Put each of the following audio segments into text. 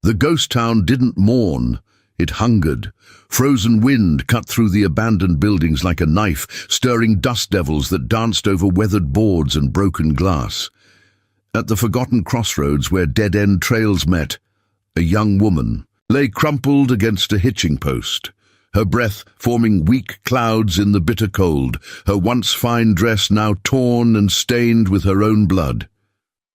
The ghost town didn't mourn, it hungered. Frozen wind cut through the abandoned buildings like a knife, stirring dust devils that danced over weathered boards and broken glass. At the forgotten crossroads where dead-end trails met, a young woman lay crumpled against a hitching post, her breath forming weak clouds in the bitter cold, her once fine dress now torn and stained with her own blood.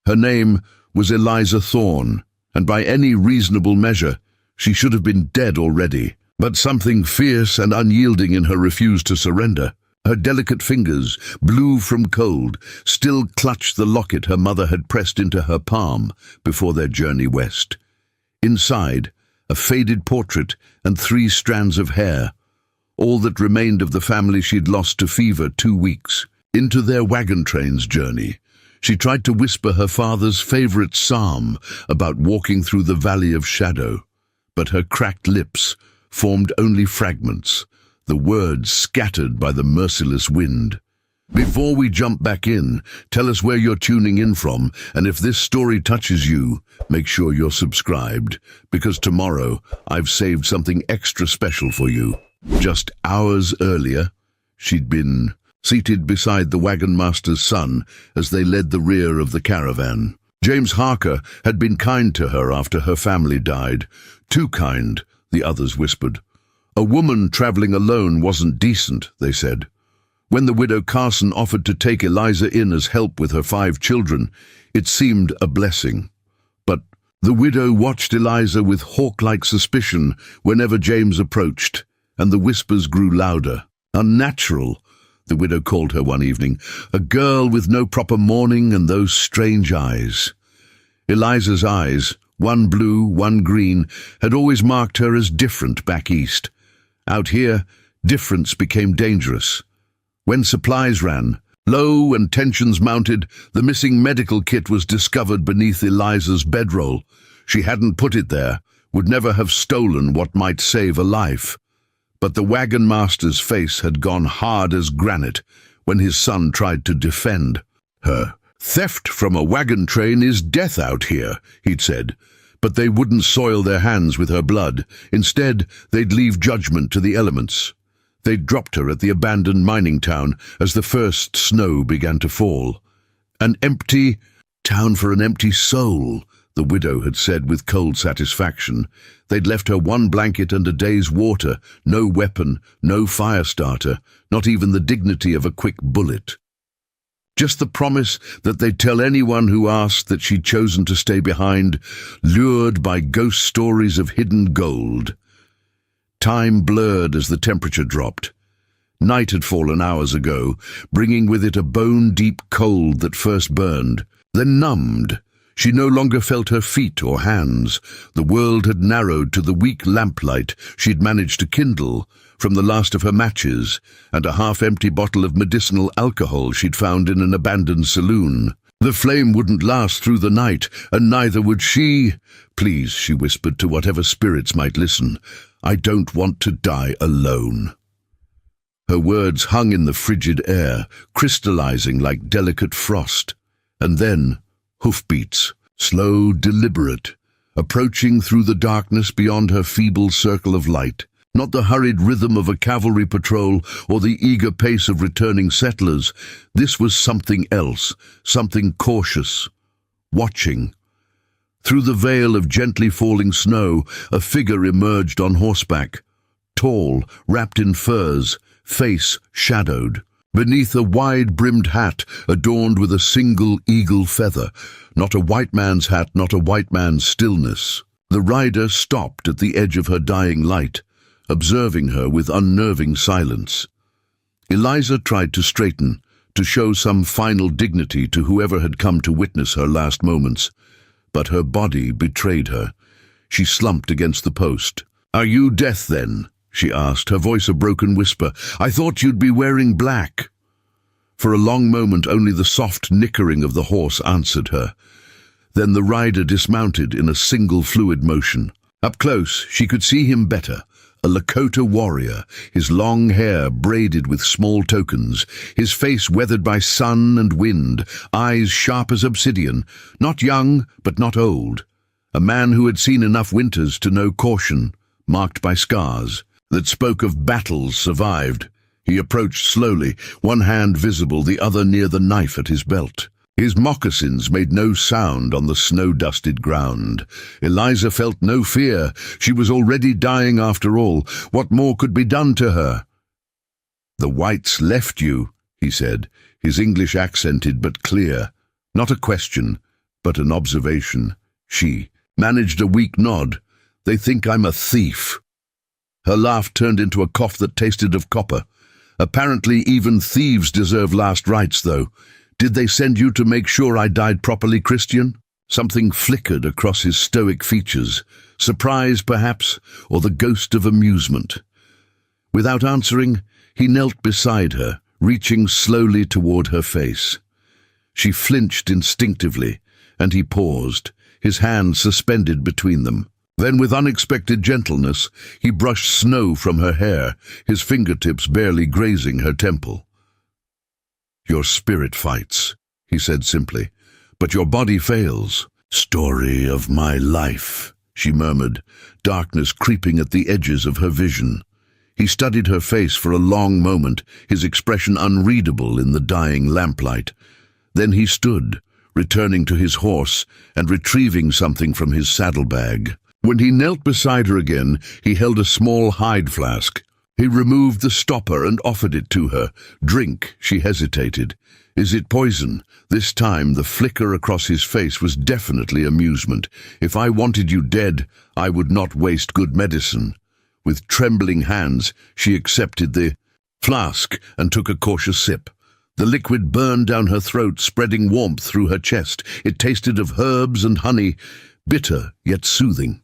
Her name was Eliza Thorne, and by any reasonable measure, she should have been dead already. But something fierce and unyielding in her refused to surrender. Her delicate fingers, blue from cold, still clutched the locket her mother had pressed into her palm before their journey west. Inside, a faded portrait and 3 strands of hair, all that remained of the family she'd lost to fever 2 weeks. Into their wagon train's journey, she tried to whisper her father's favorite psalm about walking through the valley of shadow, but her cracked lips formed only fragments, the words scattered by the merciless wind. Before we jump back in, tell us where you're tuning in from, and if this story touches you, make sure you're subscribed, because tomorrow I've saved something extra special for you. Just hours earlier, she'd been seated beside the wagon master's son as they led the rear of the caravan. James Harker had been kind to her after her family died. Too kind, the others whispered. A woman traveling alone wasn't decent, they said. When the widow Carson offered to take Eliza in as help with her 5 children, it seemed a blessing. But the widow watched Eliza with hawk-like suspicion whenever James approached, and the whispers grew louder. Unnatural, the widow called her one evening, a girl with no proper mourning and those strange eyes. Eliza's eyes, one blue, one green, had always marked her as different back east. Out here, difference became dangerous. When supplies ran low and tensions mounted, the missing medical kit was discovered beneath Eliza's bedroll. She hadn't put it there, would never have stolen what might save a life. But the wagon master's face had gone hard as granite when his son tried to defend her. "Theft from a wagon train is death out here," he'd said. But they wouldn't soil their hands with her blood. Instead, they'd leave judgment to the elements. They'd dropped her at the abandoned mining town as the first snow began to fall. "An empty town for an empty soul," the widow had said with cold satisfaction. They'd left her 1 blanket and a day's water, no weapon, no fire starter, not even the dignity of a quick bullet. Just the promise that they'd tell anyone who asked that she'd chosen to stay behind, lured by ghost stories of hidden gold. Time blurred as the temperature dropped. Night had fallen hours ago, bringing with it a bone-deep cold that first burned, then numbed. She no longer felt her feet or hands. The world had narrowed to the weak lamplight she'd managed to kindle from the last of her matches and a half-empty bottle of medicinal alcohol she'd found in an abandoned saloon. The flame wouldn't last through the night, and neither would she. "Please," she whispered to whatever spirits might listen, "I don't want to die alone." Her words hung in the frigid air, crystallizing like delicate frost. And then, hoofbeats, slow, deliberate, approaching through the darkness beyond her feeble circle of light. Not the hurried rhythm of a cavalry patrol or the eager pace of returning settlers. This was something else, something cautious, watching. Through the veil of gently falling snow, a figure emerged on horseback, tall, wrapped in furs, face shadowed. Beneath a wide-brimmed hat adorned with a single eagle feather, not a white man's hat, not a white man's stillness. The rider stopped at the edge of her dying light, observing her with unnerving silence. Eliza tried to straighten, to show some final dignity to whoever had come to witness her last moments, but her body betrayed her. She slumped against the post. "Are you Death, then?" she asked, her voice a broken whisper. "I thought you'd be wearing black." For a long moment only the soft nickering of the horse answered her. Then the rider dismounted in a single fluid motion. Up close, she could see him better. A Lakota warrior, his long hair braided with small tokens, his face weathered by sun and wind, eyes sharp as obsidian, not young but not old. a man who had seen enough winters to know caution, marked by scars, that spoke of battles survived. He approached slowly, one hand visible, the other near the knife at his belt. His moccasins made no sound on the snow-dusted ground. Eliza felt no fear. She was already dying after all. What more could be done to her? "The whites left you," he said, his English accented but clear. Not a question, but an observation. She managed a weak nod. "They think I'm a thief." Her laugh turned into a cough that tasted of copper. "Apparently even thieves deserve last rites, though. Did they send you to make sure I died properly, Christian?" Something flickered across his stoic features. Surprise, perhaps, or the ghost of amusement. Without answering, he knelt beside her, reaching slowly toward her face. She flinched instinctively, and he paused, his hands suspended between them. Then, with unexpected gentleness, he brushed snow from her hair, his fingertips barely grazing her temple. "Your spirit fights," he said simply, "but your body fails." "Story of my life," she murmured, darkness creeping at the edges of her vision. He studied her face for a long moment, his expression unreadable in the dying lamplight. Then he stood, returning to his horse and retrieving something from his saddlebag. When he knelt beside her again, he held a small hide flask. He removed the stopper and offered it to her. "Drink," she hesitated. "Is it poison?" This time the flicker across his face was definitely amusement. "If I wanted you dead, I would not waste good medicine." With trembling hands, she accepted the flask and took a cautious sip. The liquid burned down her throat, spreading warmth through her chest. It tasted of herbs and honey, bitter yet soothing.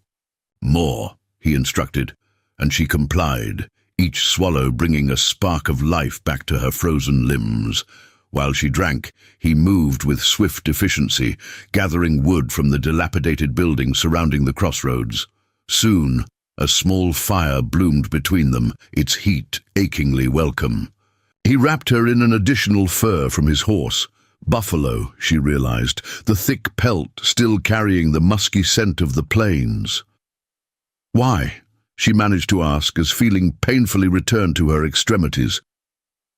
"More," he instructed, and she complied, each swallow bringing a spark of life back to her frozen limbs. While she drank, he moved with swift efficiency, gathering wood from the dilapidated buildings surrounding the crossroads. Soon, a small fire bloomed between them, its heat achingly welcome. He wrapped her in an additional fur from his horse. Buffalo, she realized, the thick pelt still carrying the musky scent of the plains. "Why?" she managed to ask as feeling painfully returned to her extremities.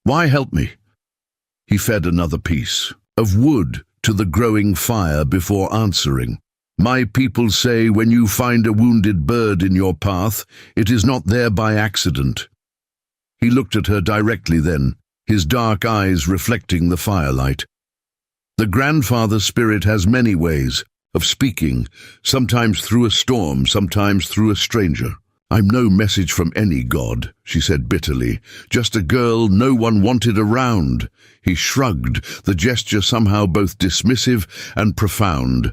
"Why help me?" He fed another piece of wood to the growing fire before answering. "My people say when you find a wounded bird in your path, it is not there by accident." He looked at her directly then, his dark eyes reflecting the firelight. "The grandfather spirit has many ways of speaking, sometimes through a storm, sometimes through a stranger. I'm no message from any god," she said bitterly, "just a girl no one wanted around." He shrugged, the gesture somehow both dismissive and profound.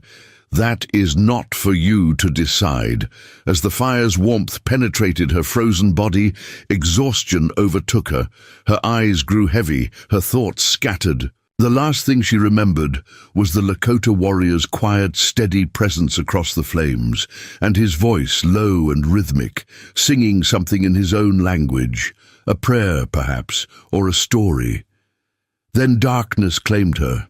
"That is not for you to decide." As the fire's warmth penetrated her frozen body, exhaustion overtook her. Her eyes grew heavy, her thoughts scattered. The last thing she remembered was the Lakota warrior's quiet, steady presence across the flames, and his voice, low and rhythmic, singing something in his own language, a prayer, perhaps, or a story. Then darkness claimed her.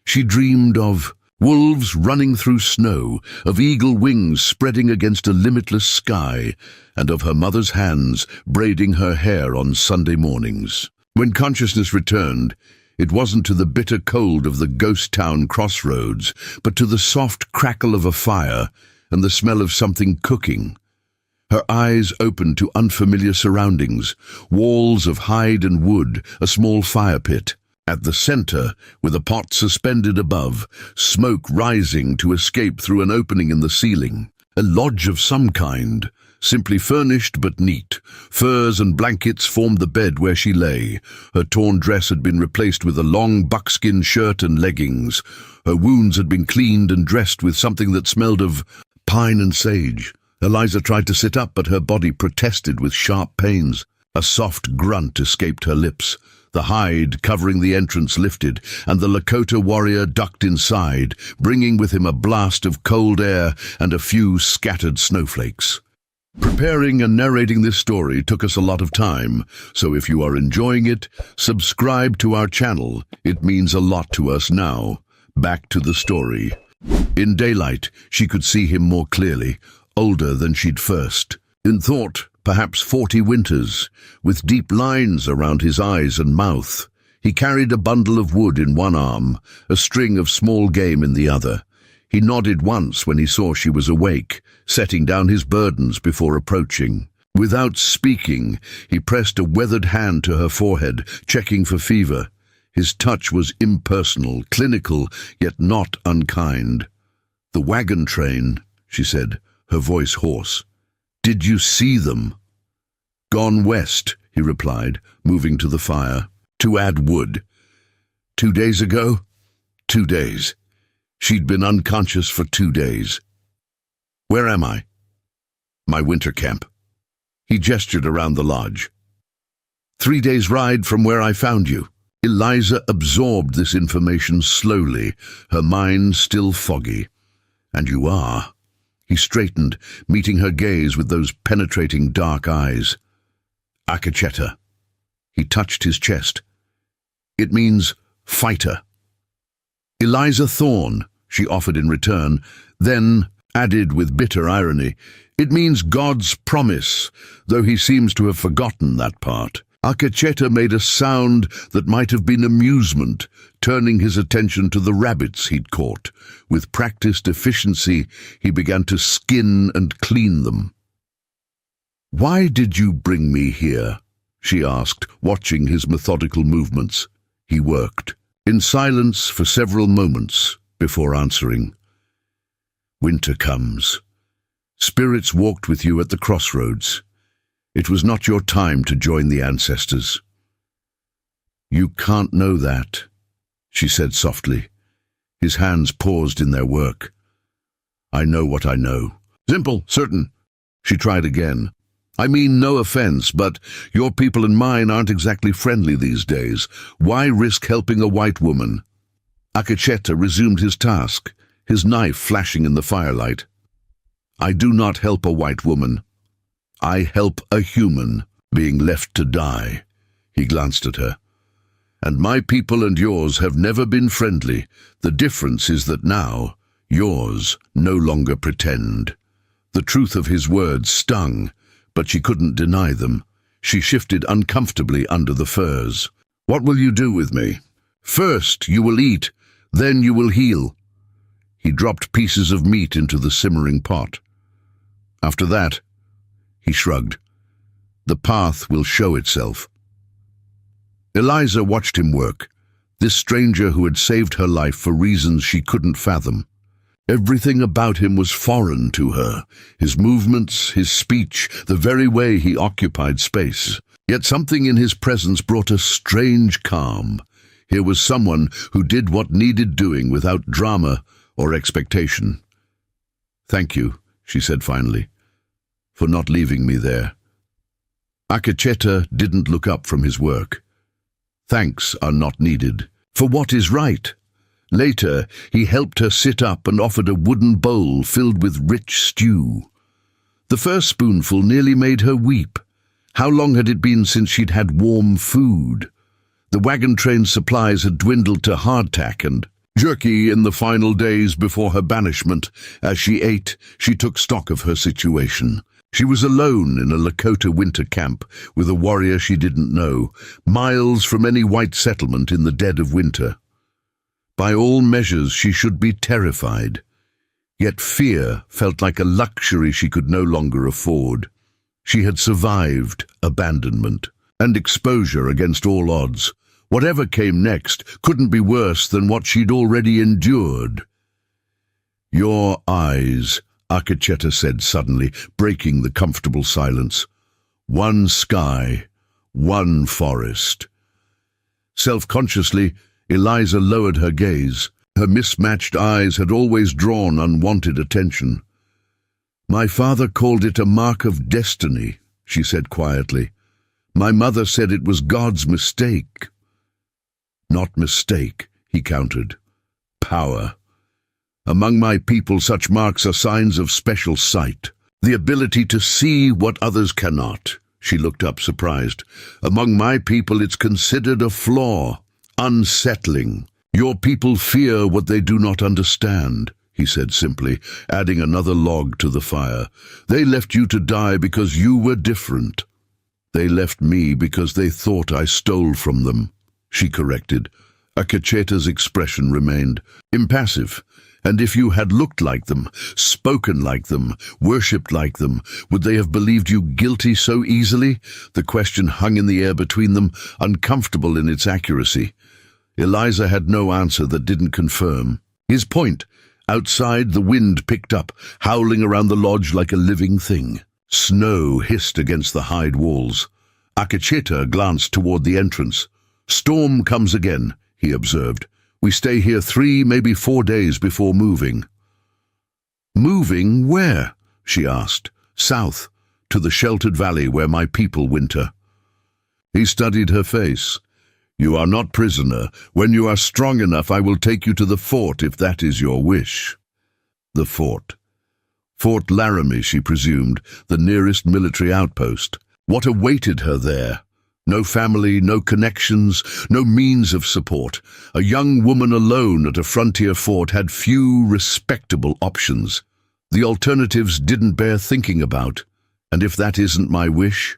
She dreamed of wolves running through snow, of eagle wings spreading against a limitless sky, and of her mother's hands braiding her hair on Sunday mornings. When consciousness returned, it wasn't to the bitter cold of the ghost town crossroads, but to the soft crackle of a fire and the smell of something cooking. Her eyes opened to unfamiliar surroundings, walls of hide and wood, a small fire pit. At the center, with a pot suspended above, smoke rising to escape through an opening in the ceiling. A lodge of some kind, simply furnished but neat. Furs and blankets formed the bed where she lay. Her torn dress had been replaced with a long buckskin shirt and leggings. Her wounds had been cleaned and dressed with something that smelled of pine and sage. Eliza tried to sit up, but her body protested with sharp pains. A soft grunt escaped her lips. The hide covering the entrance lifted, and the Lakota warrior ducked inside, bringing with him a blast of cold air and a few scattered snowflakes. Preparing and narrating this story took us a lot of time, so if you are enjoying it, subscribe to our channel. It means a lot to us now. Back to the story. In daylight, she could see him more clearly, older than she'd first. In thought, perhaps 40 winters, with deep lines around his eyes and mouth. He carried a bundle of wood in one arm, a string of small game in the other. He nodded once when he saw she was awake, setting down his burdens before approaching. Without speaking, he pressed a weathered hand to her forehead, checking for fever. His touch was impersonal, clinical, yet not unkind. "The wagon train," she said, her voice hoarse. "Did you see them?" "Gone west," he replied, moving to the fire, to add wood. 2 days ago? 2 days. She'd been unconscious for 2 days. "Where am I?" "My winter camp." He gestured around the lodge. 3 days' ride from where I found you." Eliza absorbed this information slowly, her mind still foggy. "And you are." He straightened, meeting her gaze with those penetrating dark eyes. "Akacheta." He touched his chest. "It means fighter." "Eliza Thorne," she offered in return, then added with bitter irony, "It means God's promise, though he seems to have forgotten that part." Akacheta made a sound that might have been amusement, turning his attention to the rabbits he'd caught. With practiced efficiency, he began to skin and clean them. "Why did you bring me here?" she asked, watching his methodical movements. He worked, in silence for several moments, before answering. "Winter comes. Spirits walked with you at the crossroads. It was not your time to join the ancestors." "You can't know that," she said softly. His hands paused in their work. "I know what I know." "Simple, certain." She tried again. "I mean no offense, but your people and mine aren't exactly friendly these days. Why risk helping a white woman?" Akacheta resumed his task, his knife flashing in the firelight. "I do not help a white woman. I help a human being left to die." He glanced at her. "And my people and yours have never been friendly. The difference is that now, yours no longer pretend." The truth of his words stung, but she couldn't deny them. She shifted uncomfortably under the furs. "What will you do with me? First you will eat, then you will heal." He dropped pieces of meat into the simmering pot. "After that," he shrugged, "the path will show itself." Eliza watched him work, this stranger who had saved her life for reasons she couldn't fathom. Everything about him was foreign to her, his movements, his speech, the very way he occupied space. Yet something in his presence brought a strange calm. Here was someone who did what needed doing without drama or expectation. "Thank you," she said finally, "for not leaving me there." Akacheta didn't look up from his work. Thanks are not needed. For what is right? Later, he helped her sit up and offered a wooden bowl filled with rich stew. The first spoonful nearly made her weep. How long had it been since she'd had warm food? The wagon train's supplies had dwindled to hardtack and jerky in the final days before her banishment. As she ate, she took stock of her situation. She was alone in a Lakota winter camp with a warrior she didn't know, miles from any white settlement in the dead of winter. By all measures, she should be terrified. Yet fear felt like a luxury she could no longer afford. She had survived abandonment and exposure against all odds. Whatever came next couldn't be worse than what she'd already endured. "Your eyes," Akacheta said suddenly, breaking the comfortable silence. "One sky, one forest." Self-consciously, Eliza lowered her gaze. Her mismatched eyes had always drawn unwanted attention. "My father called it a mark of destiny," she said quietly. "My mother said it was God's mistake." "Not mistake," he countered. "Power. Among my people, such marks are signs of special sight, the ability to see what others cannot." She looked up, surprised. "Among my people, it's considered a flaw, unsettling. Your people fear what they do not understand," he said simply, adding another log to the fire. They left you to die because you were different. They left me because they thought I stole from them, she corrected. Akacheta's expression remained impassive. And if you had looked like them, spoken like them, worshipped like them, would they have believed you guilty so easily? The question hung in the air between them, uncomfortable in its accuracy. Eliza had no answer that didn't confirm his point. Outside, the wind picked up, howling around the lodge like a living thing. Snow hissed against the hide walls. Akacheta glanced toward the entrance. Storm comes again, he observed. We stay here 3, maybe 4 days before moving. Moving where? She asked. South, to the sheltered valley where my people winter. He studied her face. You are not prisoner. When you are strong enough, I will take you to the fort if that is your wish. The fort. Fort Laramie, she presumed, the nearest military outpost. What awaited her there? No family, no connections, no means of support. A young woman alone at a frontier fort had few respectable options. The alternatives didn't bear thinking about. And if that isn't my wish?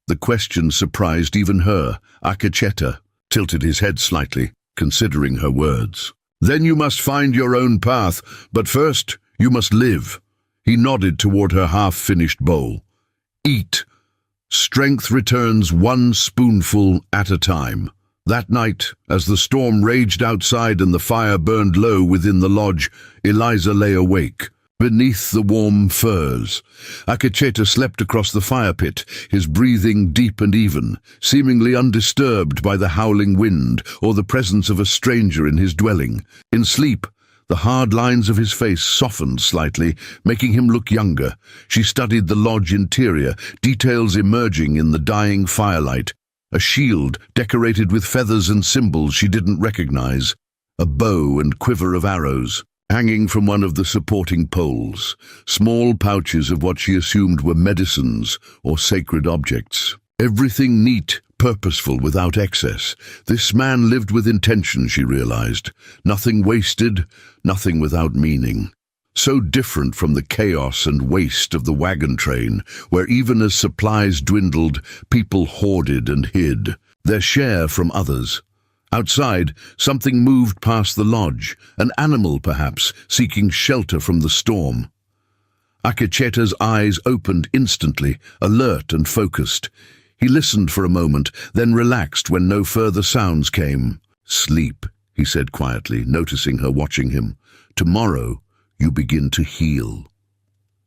The question surprised even her. Akacheta tilted his head slightly, considering her words. Then you must find your own path, but first you must live. He nodded toward her half-finished bowl. Eat. Strength returns 1 spoonful at a time. That night, as the storm raged outside and the fire burned low within the lodge, Eliza lay awake, beneath the warm furs. Akacheta slept across the fire pit, his breathing deep and even, seemingly undisturbed by the howling wind or the presence of a stranger in his dwelling. In sleep, the hard lines of his face softened slightly, making him look younger. She studied the lodge interior, details emerging in the dying firelight. A shield decorated with feathers and symbols she didn't recognize. A bow and quiver of arrows, hanging from one of the supporting poles. Small pouches of what she assumed were medicines or sacred objects. Everything neat, purposeful, without excess. This man lived with intention, she realized. Nothing wasted, nothing without meaning. So different from the chaos and waste of the wagon train, where even as supplies dwindled, people hoarded and hid, their share from others. Outside, something moved past the lodge, an animal perhaps, seeking shelter from the storm. Akacheta's eyes opened instantly, alert and focused. He listened for a moment, then relaxed when no further sounds came. Sleep, he said quietly, noticing her watching him. Tomorrow, you begin to heal.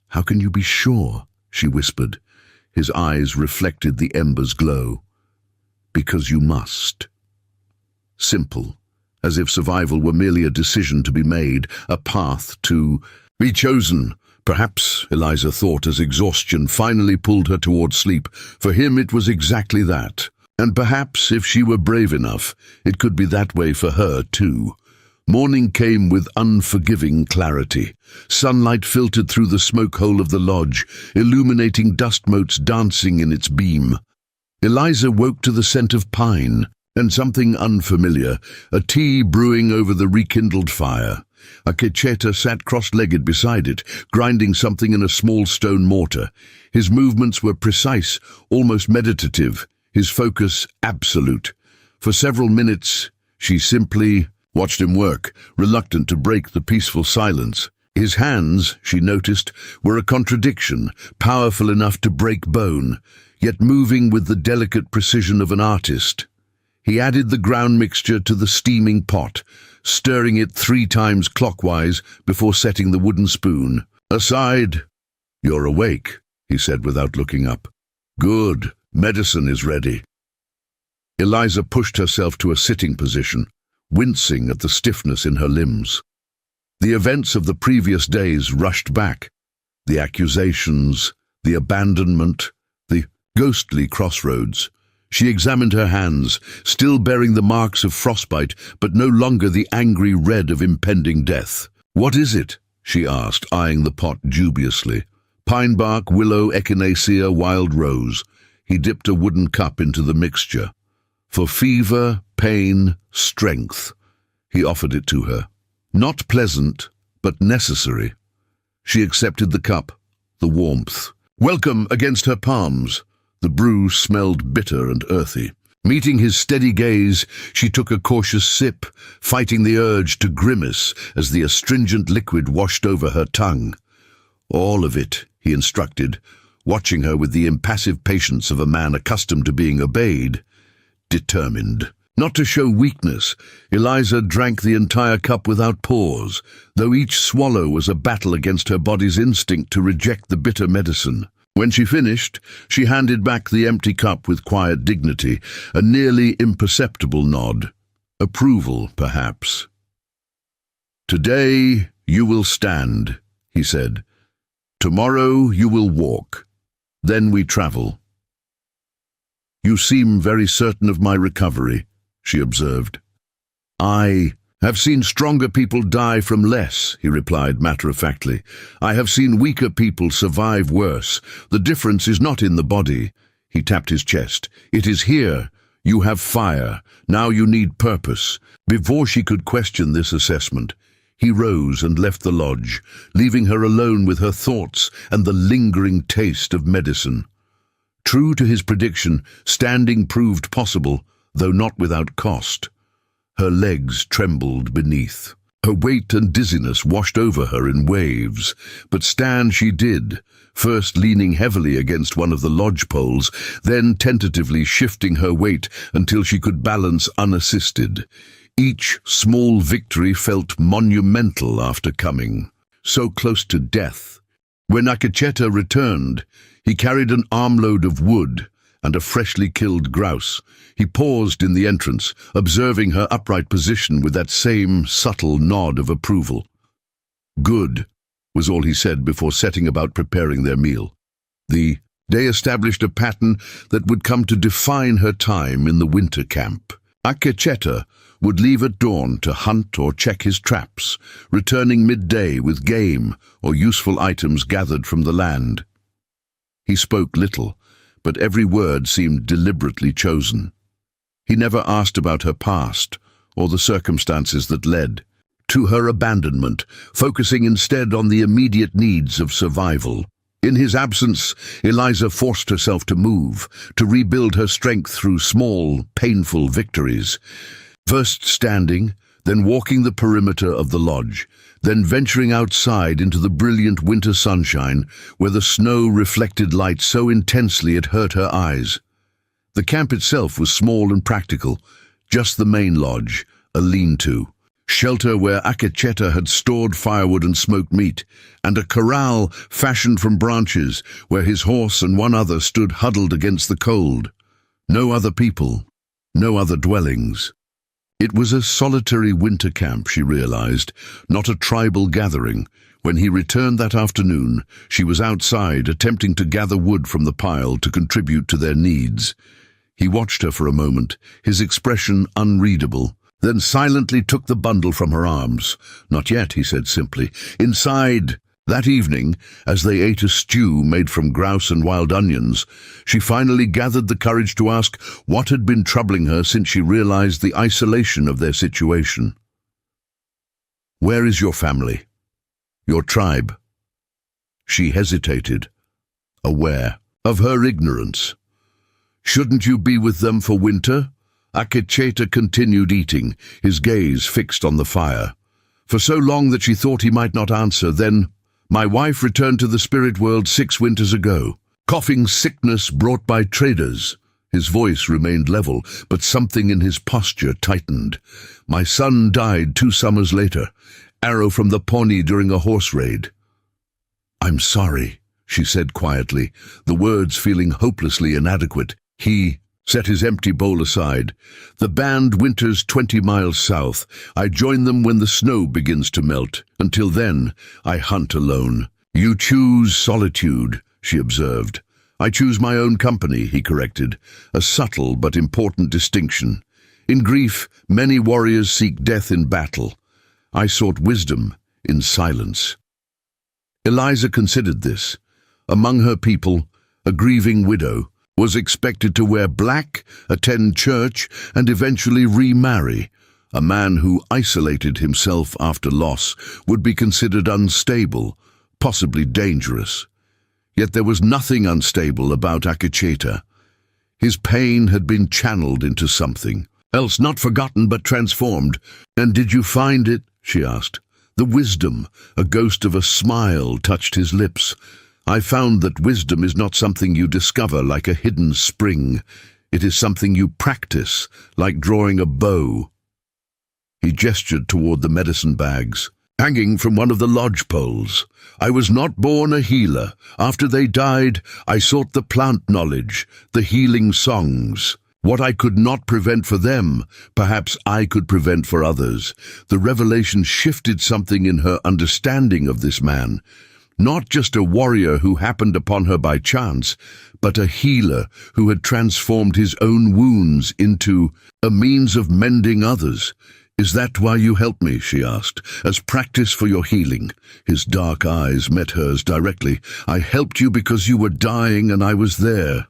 How can you be sure? She whispered. His eyes reflected the ember's glow. Because you must. Simple, as if survival were merely a decision to be made, a path to be chosen. Perhaps, Eliza thought as exhaustion finally pulled her toward sleep. For him it was exactly that. And perhaps, if she were brave enough, it could be that way for her too. Morning came with unforgiving clarity. Sunlight filtered through the smoke hole of the lodge, illuminating dust motes dancing in its beam. Eliza woke to the scent of pine, and something unfamiliar, a tea brewing over the rekindled fire. Akacheta sat cross-legged beside it, grinding something in a small stone mortar. His movements were precise, almost meditative, his focus absolute. For several minutes, she simply watched him work, reluctant to break the peaceful silence. His hands, she noticed, were a contradiction, powerful enough to break bone, yet moving with the delicate precision of an artist. He added the ground mixture to the steaming pot, stirring it 3 times clockwise before setting the wooden spoon. Aside, "You're awake," he said without looking up. "Good, medicine is ready." Eliza pushed herself to a sitting position, wincing at the stiffness in her limbs. The events of the previous days rushed back. The accusations, the abandonment, the ghostly crossroads. She examined her hands, still bearing the marks of frostbite, but no longer the angry red of impending death. "What is it?" she asked, eyeing the pot dubiously. "Pine bark, willow, echinacea, wild rose." He dipped a wooden cup into the mixture. "For fever, pain, strength." He offered it to her. "Not pleasant, but necessary. She accepted the cup, the warmth. Welcome against her palms. The brew smelled bitter and earthy. Meeting his steady gaze, she took a cautious sip, fighting the urge to grimace as the astringent liquid washed over her tongue. All of it, he instructed, watching her with the impassive patience of a man accustomed to being obeyed. Determined. Not to show weakness, Eliza drank the entire cup without pause, though each swallow was a battle against her body's instinct to reject the bitter medicine. When she finished, she handed back the empty cup with quiet dignity, a nearly imperceptible nod. Approval, perhaps. "Today you will stand," he said. "Tomorrow you will walk. Then we travel." "You seem very certain of my recovery," she observed. "I have seen stronger people die from less," he replied matter-of-factly. "I have seen weaker people survive worse. The difference is not in the body." He tapped his chest. "It is here. You have fire. Now you need purpose." Before she could question this assessment, he rose and left the lodge, leaving her alone with her thoughts and the lingering taste of medicine. True to his prediction, standing proved possible, though not without cost. Her legs trembled beneath. Her weight and dizziness washed over her in waves, but stand she did, first leaning heavily against one of the lodge poles, then tentatively shifting her weight until she could balance unassisted. Each small victory felt monumental after coming, so close to death. When Akecheta returned, he carried an armload of wood and a freshly killed grouse. He paused in the entrance, observing her upright position with that same subtle nod of approval. "Good," was all he said before setting about preparing their meal. They established a pattern that would come to define her time in the winter camp. Akecheta would leave at dawn to hunt or check his traps, returning midday with game or useful items gathered from the land. He spoke little, but every word seemed deliberately chosen. He never asked about her past or the circumstances that led to her abandonment, focusing instead on the immediate needs of survival. In his absence, Eliza forced herself to move, to rebuild her strength through small, painful victories. First standing, then walking the perimeter of the lodge, then venturing outside into the brilliant winter sunshine where the snow reflected light so intensely it hurt her eyes. The camp itself was small and practical, just the main lodge, a lean-to, shelter where Akecheta had stored firewood and smoked meat, and a corral fashioned from branches where his horse and one other stood huddled against the cold. No other people, no other dwellings. It was a solitary winter camp, she realized, not a tribal gathering. When he returned that afternoon, she was outside attempting to gather wood from the pile to contribute to their needs. He watched her for a moment, his expression unreadable, then silently took the bundle from her arms. "Not yet," he said simply. "Inside." That evening, as they ate a stew made from grouse and wild onions, she finally gathered the courage to ask what had been troubling her since she realized the isolation of their situation. "Where is your family? Your tribe?" She hesitated, aware of her ignorance. "Shouldn't you be with them for winter?" Akecheta continued eating, his gaze fixed on the fire. For so long that she thought he might not answer, then, "My wife returned to the spirit world 6 winters ago. Coughing sickness brought by traders." His voice remained level, but something in his posture tightened. "My son died 2 summers later. Arrow from the Pawnee during a horse raid." "I'm sorry," she said quietly, the words feeling hopelessly inadequate. He set his empty bowl aside. "The band winters 20 miles south. I join them when the snow begins to melt. Until then, I hunt alone." "You choose solitude," she observed. "I choose my own company," he corrected, a subtle but important distinction. In grief, many warriors seek death in battle. I sought wisdom in silence. Eliza considered this. Among her people, a grieving widow was expected to wear black, attend church, and eventually remarry, A man who isolated himself after loss would be considered unstable, possibly dangerous. Yet there was nothing unstable about Akecheta. His pain had been channeled into something else, not forgotten but transformed. "And did you find it?" she asked. The wisdom, a ghost of a smile, touched his lips. "I found that wisdom is not something you discover like a hidden spring. It is something you practice, like drawing a bow." He gestured toward the medicine bags, hanging from one of the lodge poles. "I was not born a healer. After they died, I sought the plant knowledge, the healing songs. What I could not prevent for them, perhaps I could prevent for others." The revelation shifted something in her understanding of this man. Not just a warrior who happened upon her by chance, but a healer who had transformed his own wounds into a means of mending others. "Is that why you helped me?" she asked. "As practice for your healing?" His dark eyes met hers directly. "I helped you because you were dying and I was there."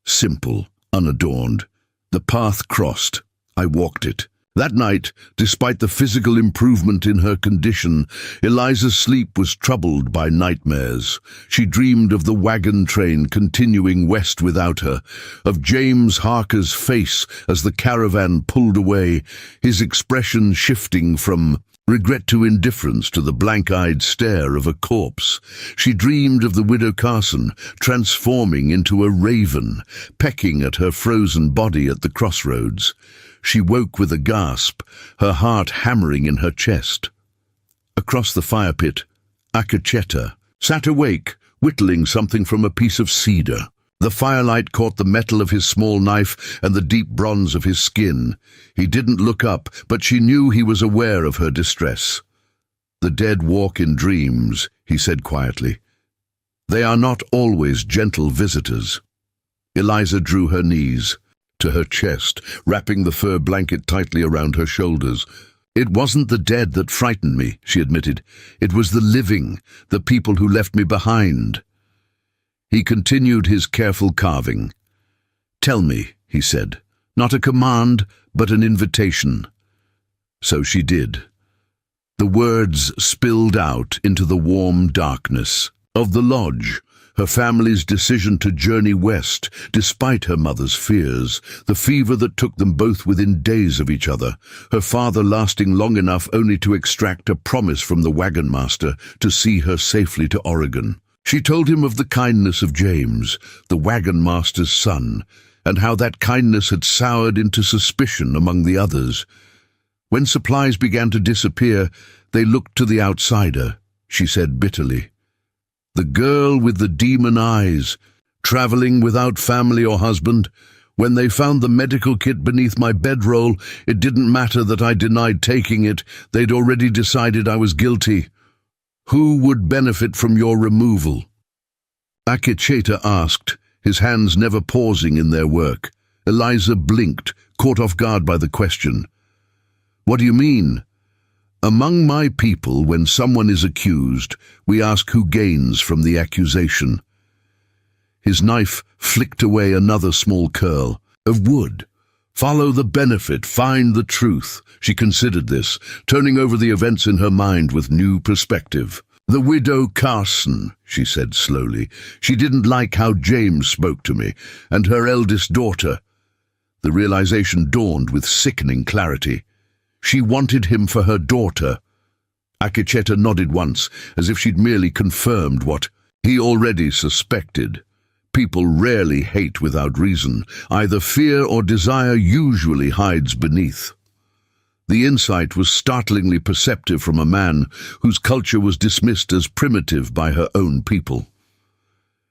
Simple, unadorned. The path crossed. I walked it. That night, despite the physical improvement in her condition, Eliza's sleep was troubled by nightmares. She dreamed of the wagon train continuing west without her, of James Harker's face as the caravan pulled away, his expression shifting from regret to indifference to the blank-eyed stare of a corpse. She dreamed of the widow Carson transforming into a raven, pecking at her frozen body at the crossroads. She woke with a gasp, her heart hammering in her chest. Across the fire pit, Akecheta sat awake, whittling something from a piece of cedar. The firelight caught the metal of his small knife and the deep bronze of his skin. He didn't look up, but she knew he was aware of her distress. "The dead walk in dreams," he said quietly. "They are not always gentle visitors." Eliza drew her knees to her chest, wrapping the fur blanket tightly around her shoulders. "It wasn't the dead that frightened me," she admitted. "It was the living, the people who left me behind." He continued his careful carving. "Tell me," he said, "not a command, but an invitation." So she did. The words spilled out into the warm darkness of the lodge. Her family's decision to journey west, despite her mother's fears, the fever that took them both within days of each other, her father lasting long enough only to extract a promise from the wagon master to see her safely to Oregon. She told him of the kindness of James, the wagon master's son, and how that kindness had soured into suspicion among the others. When supplies began to disappear, they looked to the outsider, she said bitterly. The girl with the demon eyes, traveling without family or husband. When they found the medical kit beneath my bedroll, it didn't matter that I denied taking it. They'd already decided I was guilty. Who would benefit from your removal? Akecheta asked, his hands never pausing in their work. Eliza blinked, caught off guard by the question. What do you mean? Among my people, when someone is accused, we ask who gains from the accusation. His knife flicked away another small curl. Of wood. Follow the benefit, find the truth. She considered this, turning over the events in her mind with new perspective. The widow Carson, she said slowly. She didn't like how James spoke to me, and her eldest daughter. The realization dawned with sickening clarity. She wanted him for her daughter. Akecheta nodded once, as if she'd merely confirmed what he already suspected. People rarely hate without reason. Either fear or desire usually hides beneath. The insight was startlingly perceptive from a man whose culture was dismissed as primitive by her own people.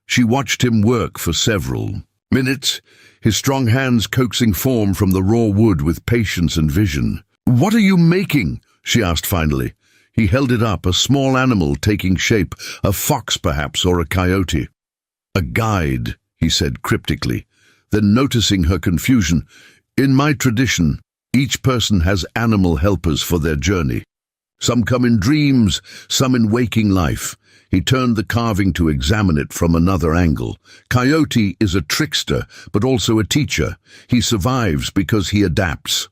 She watched him work for several minutes, his strong hands coaxing form from the raw wood with patience and vision. "What are you making?" she asked finally. He held it up, a small animal taking shape, a fox perhaps, or a coyote. "A guide," he said cryptically. Then, noticing her confusion, "In my tradition, each person has animal helpers for their journey. Some come in dreams, some in waking life." He turned the carving to examine it from another angle. Coyote is a trickster, but also a teacher. He survives because he adapts.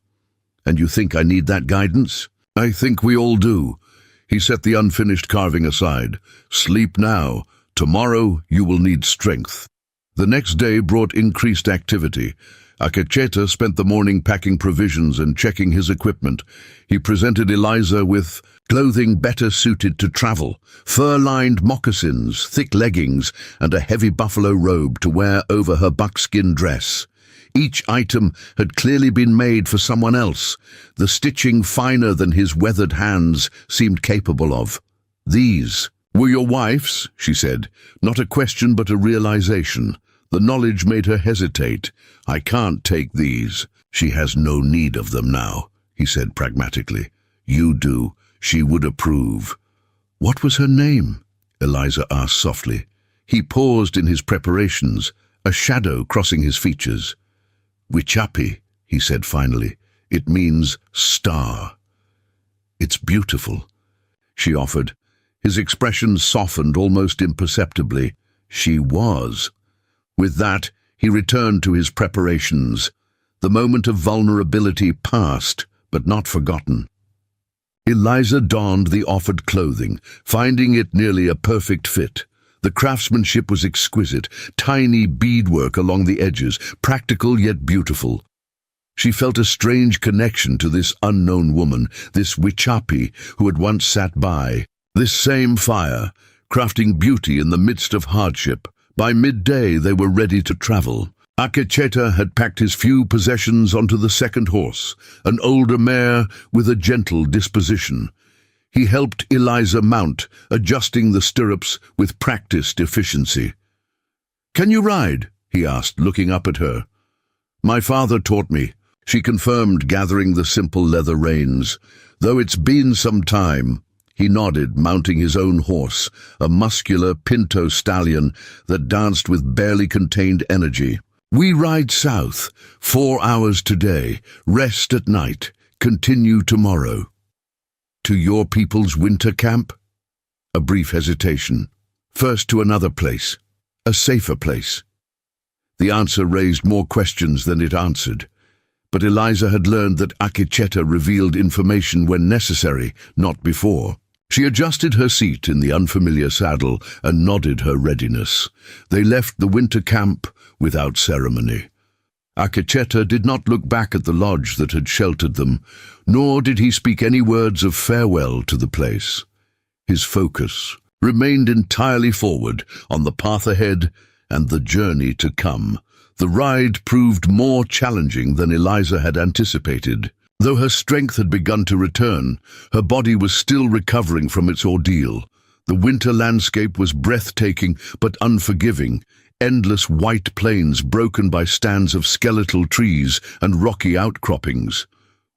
And you think I need that guidance? I think we all do. He set the unfinished carving aside. Sleep now. Tomorrow you will need strength. The next day brought increased activity. Akecheta spent the morning packing provisions and checking his equipment. He presented Eliza with clothing better suited to travel, fur-lined moccasins, thick leggings, and a heavy buffalo robe to wear over her buckskin dress. Each item had clearly been made for someone else, the stitching finer than his weathered hands seemed capable of. "These were your wife's," she said, not a question but a realization. The knowledge made her hesitate. "I can't take these. She has no need of them now," he said pragmatically. "You do. She would approve." "What was her name?" Eliza asked softly. He paused in his preparations, a shadow crossing his features. "Wichapi," he said finally. "It means star." "It's beautiful," she offered. His expression softened almost imperceptibly. She was. With that, he returned to his preparations. The moment of vulnerability passed, but not forgotten. Eliza donned the offered clothing, finding it nearly a perfect fit. The craftsmanship was exquisite, tiny beadwork along the edges, practical yet beautiful. She felt a strange connection to this unknown woman, this Wichapi who had once sat by. This same fire, crafting beauty in the midst of hardship. By midday they were ready to travel. Akecheta had packed his few possessions onto the second horse, an older mare with a gentle disposition. He helped Eliza mount, adjusting the stirrups with practiced efficiency. "Can you ride?" he asked, looking up at her. "My father taught me," she confirmed, gathering the simple leather reins. "Though it's been some time." He nodded, mounting his own horse, a muscular pinto stallion that danced with barely contained energy. "We ride south, 4 hours today, rest at night, continue tomorrow." "To your people's winter camp?" A brief hesitation. "First to another place, a safer place." The answer raised more questions than it answered. But Eliza had learned that Akecheta revealed information when necessary, not before. She adjusted her seat in the unfamiliar saddle and nodded her readiness. They left the winter camp without ceremony. Akecheta did not look back at the lodge that had sheltered them, nor did he speak any words of farewell to the place. His focus remained entirely forward on the path ahead and the journey to come. The ride proved more challenging than Eliza had anticipated. Though her strength had begun to return, her body was still recovering from its ordeal. The winter landscape was breathtaking but unforgiving, endless white plains broken by stands of skeletal trees and rocky outcroppings.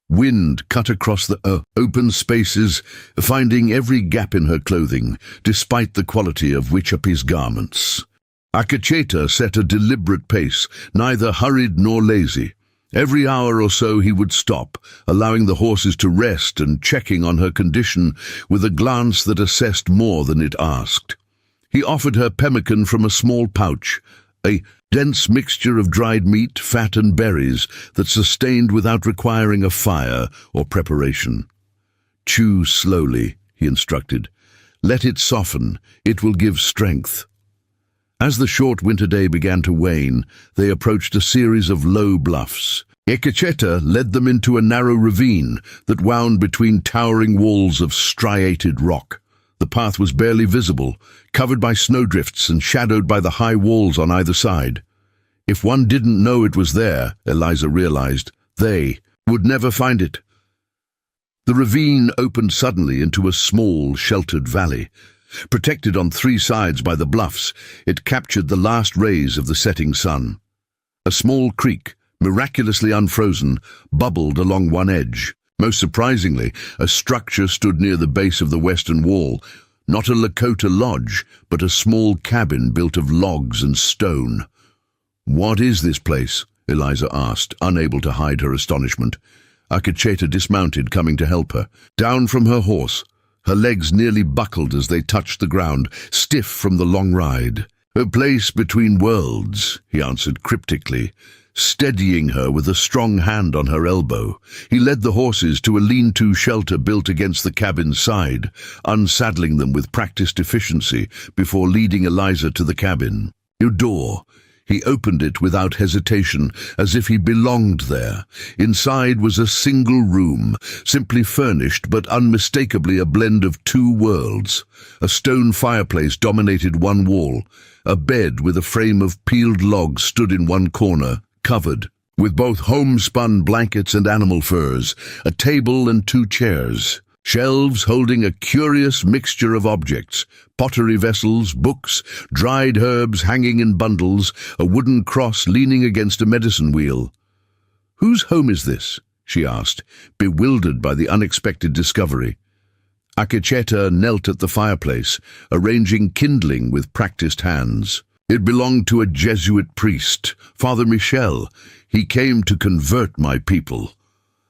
Wind cut across the open spaces, finding every gap in her clothing, despite the quality of Wichapi's garments. Akecheta set a deliberate pace, neither hurried nor lazy. Every hour or so he would stop, allowing the horses to rest and checking on her condition with a glance that assessed more than it asked. He offered her pemmican from a small pouch, a dense mixture of dried meat, fat and berries that sustained without requiring a fire or preparation. "Chew slowly," he instructed. "Let it soften. It will give strength." As the short winter day began to wane, they approached a series of low bluffs. Akecheta led them into a narrow ravine that wound between towering walls of striated rock. The path was barely visible, covered by snowdrifts and shadowed by the high walls on either side. If one didn't know it was there, Eliza realized, they would never find it. The ravine opened suddenly into a small, sheltered valley. Protected on 3 sides by the bluffs, it captured the last rays of the setting sun. A small creek, miraculously unfrozen, bubbled along one edge. Most surprisingly, a structure stood near the base of the western wall, not a Lakota lodge, but a small cabin built of logs and stone. "What is this place?" Eliza asked, unable to hide her astonishment. Akecheta dismounted, coming to help her. Down from her horse, her legs nearly buckled as they touched the ground, stiff from the long ride. "A place between worlds," he answered cryptically. steadying her with a strong hand on her elbow. He led the horses to a lean-to shelter built against the cabin's side, unsaddling them with practiced efficiency before leading Eliza to the cabin. A door. He opened it without hesitation, as if he belonged there. Inside was a single room, simply furnished but unmistakably a blend of two worlds. A stone fireplace dominated one wall. A bed with a frame of peeled logs stood in one corner, covered with both homespun blankets and animal furs, a table and two chairs. Shelves holding a curious mixture of objects, pottery vessels, books, dried herbs hanging in bundles, a wooden cross leaning against a medicine wheel. "Whose home is this?" she asked, bewildered by the unexpected discovery. Akecheta knelt at the fireplace, arranging kindling with practiced hands. "It belonged to a Jesuit priest, Father Marshal. He came to convert my people."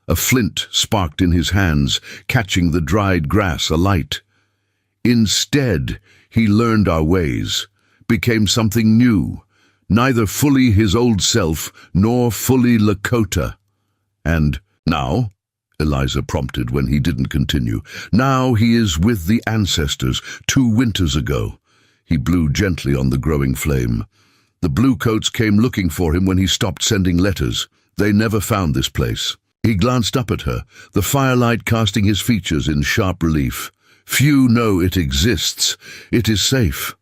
A flint sparked in his hands, catching the dried grass alight. "Instead, he learned our ways, became something new, neither fully his old self nor fully Lakota. And now," Eliza prompted when he didn't continue, "now he is with the ancestors, 2 winters ago." He blew gently on the growing flame. "The bluecoats came looking for him when he stopped sending letters. They never found this place." He glanced up at her, the firelight casting his features in sharp relief. "Few know it exists. It is safe."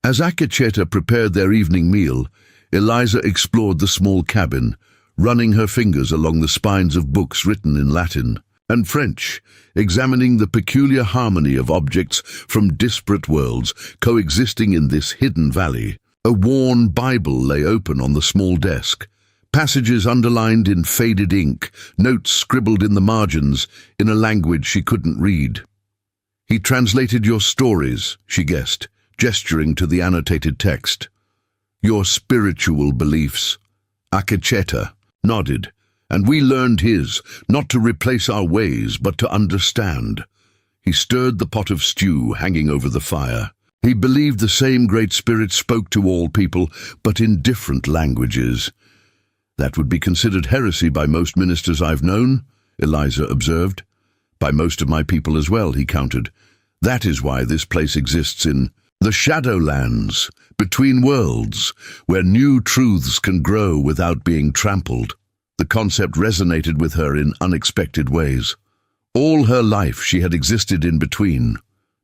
As Akecheta prepared their evening meal, Eliza explored the small cabin, running her fingers along the spines of books written in Latin and French, examining the peculiar harmony of objects from disparate worlds coexisting in this hidden valley. A worn Bible lay open on the small desk, passages underlined in faded ink, notes scribbled in the margins in a language she couldn't read. "He translated your stories," she guessed, gesturing to the annotated text. "Your spiritual beliefs." Akecheta nodded, "And we learned his, not to replace our ways, but to understand." He stirred the pot of stew hanging over the fire. He believed the same Great Spirit spoke to all people, but in different languages. "That would be considered heresy by most ministers I've known," Eliza observed. "By most of my people as well," he countered. "That is why this place exists in the Shadowlands, between worlds, where new truths can grow without being trampled." The concept resonated with her in unexpected ways. All her life she had existed in between,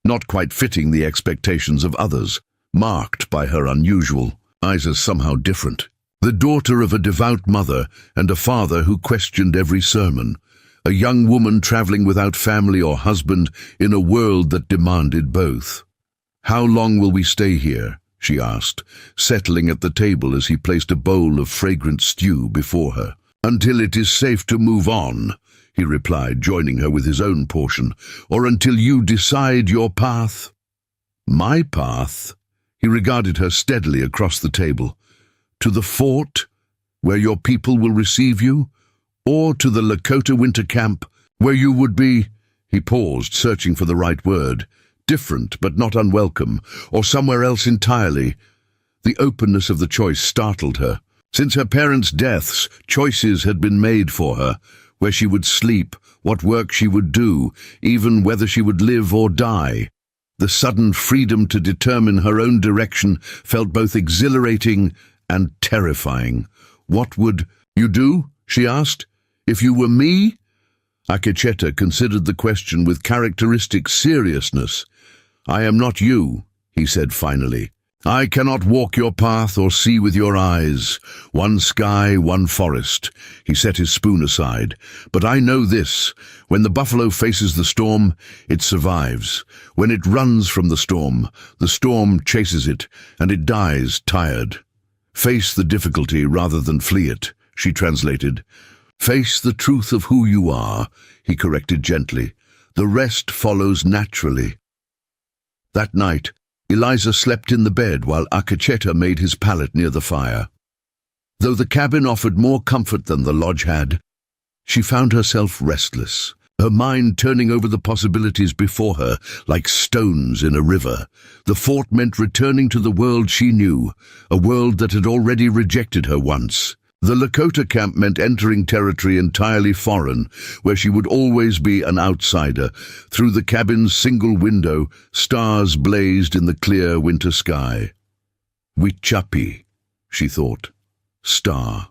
not quite fitting the expectations of others, marked by her unusual, Isa's somehow different. The daughter of a devout mother and a father who questioned every sermon, a young woman traveling without family or husband in a world that demanded both. "How long will we stay here?" she asked, settling at the table as he placed a bowl of fragrant stew before her. "Until it is safe to move on," he replied, joining her with his own portion. "Or until you decide your path." "My path?" He regarded her steadily across the table. "To the fort, where your people will receive you? Or to the Lakota winter camp, where you would be—" He paused, searching for the right word. "Different, but not unwelcome, or somewhere else entirely." The openness of the choice startled her. Since her parents' deaths, choices had been made for her, where she would sleep, what work she would do, even whether she would live or die. The sudden freedom to determine her own direction felt both exhilarating and terrifying. "What would you do?" she asked. "If you were me?" Akecheta considered the question with characteristic seriousness. "I am not you," he said finally. "I cannot walk your path or see with your eyes. One sky, one forest." He set his spoon aside. "But I know this. When the buffalo faces the storm, it survives. When it runs from the storm chases it, and it dies tired. Face the difficulty rather than flee it," she translated. "Face the truth of who you are," he corrected gently. "The rest follows naturally." That night, Eliza slept in the bed while Akecheta made his pallet near the fire. Though the cabin offered more comfort than the lodge had, she found herself restless. her mind turning over the possibilities before her like stones in a river. The fort meant returning to the world she knew, a world that had already rejected her once. The Lakota camp meant entering territory entirely foreign, where she would always be an outsider. Through the cabin's single window, stars blazed in the clear winter sky. Wichapi, she thought. Star.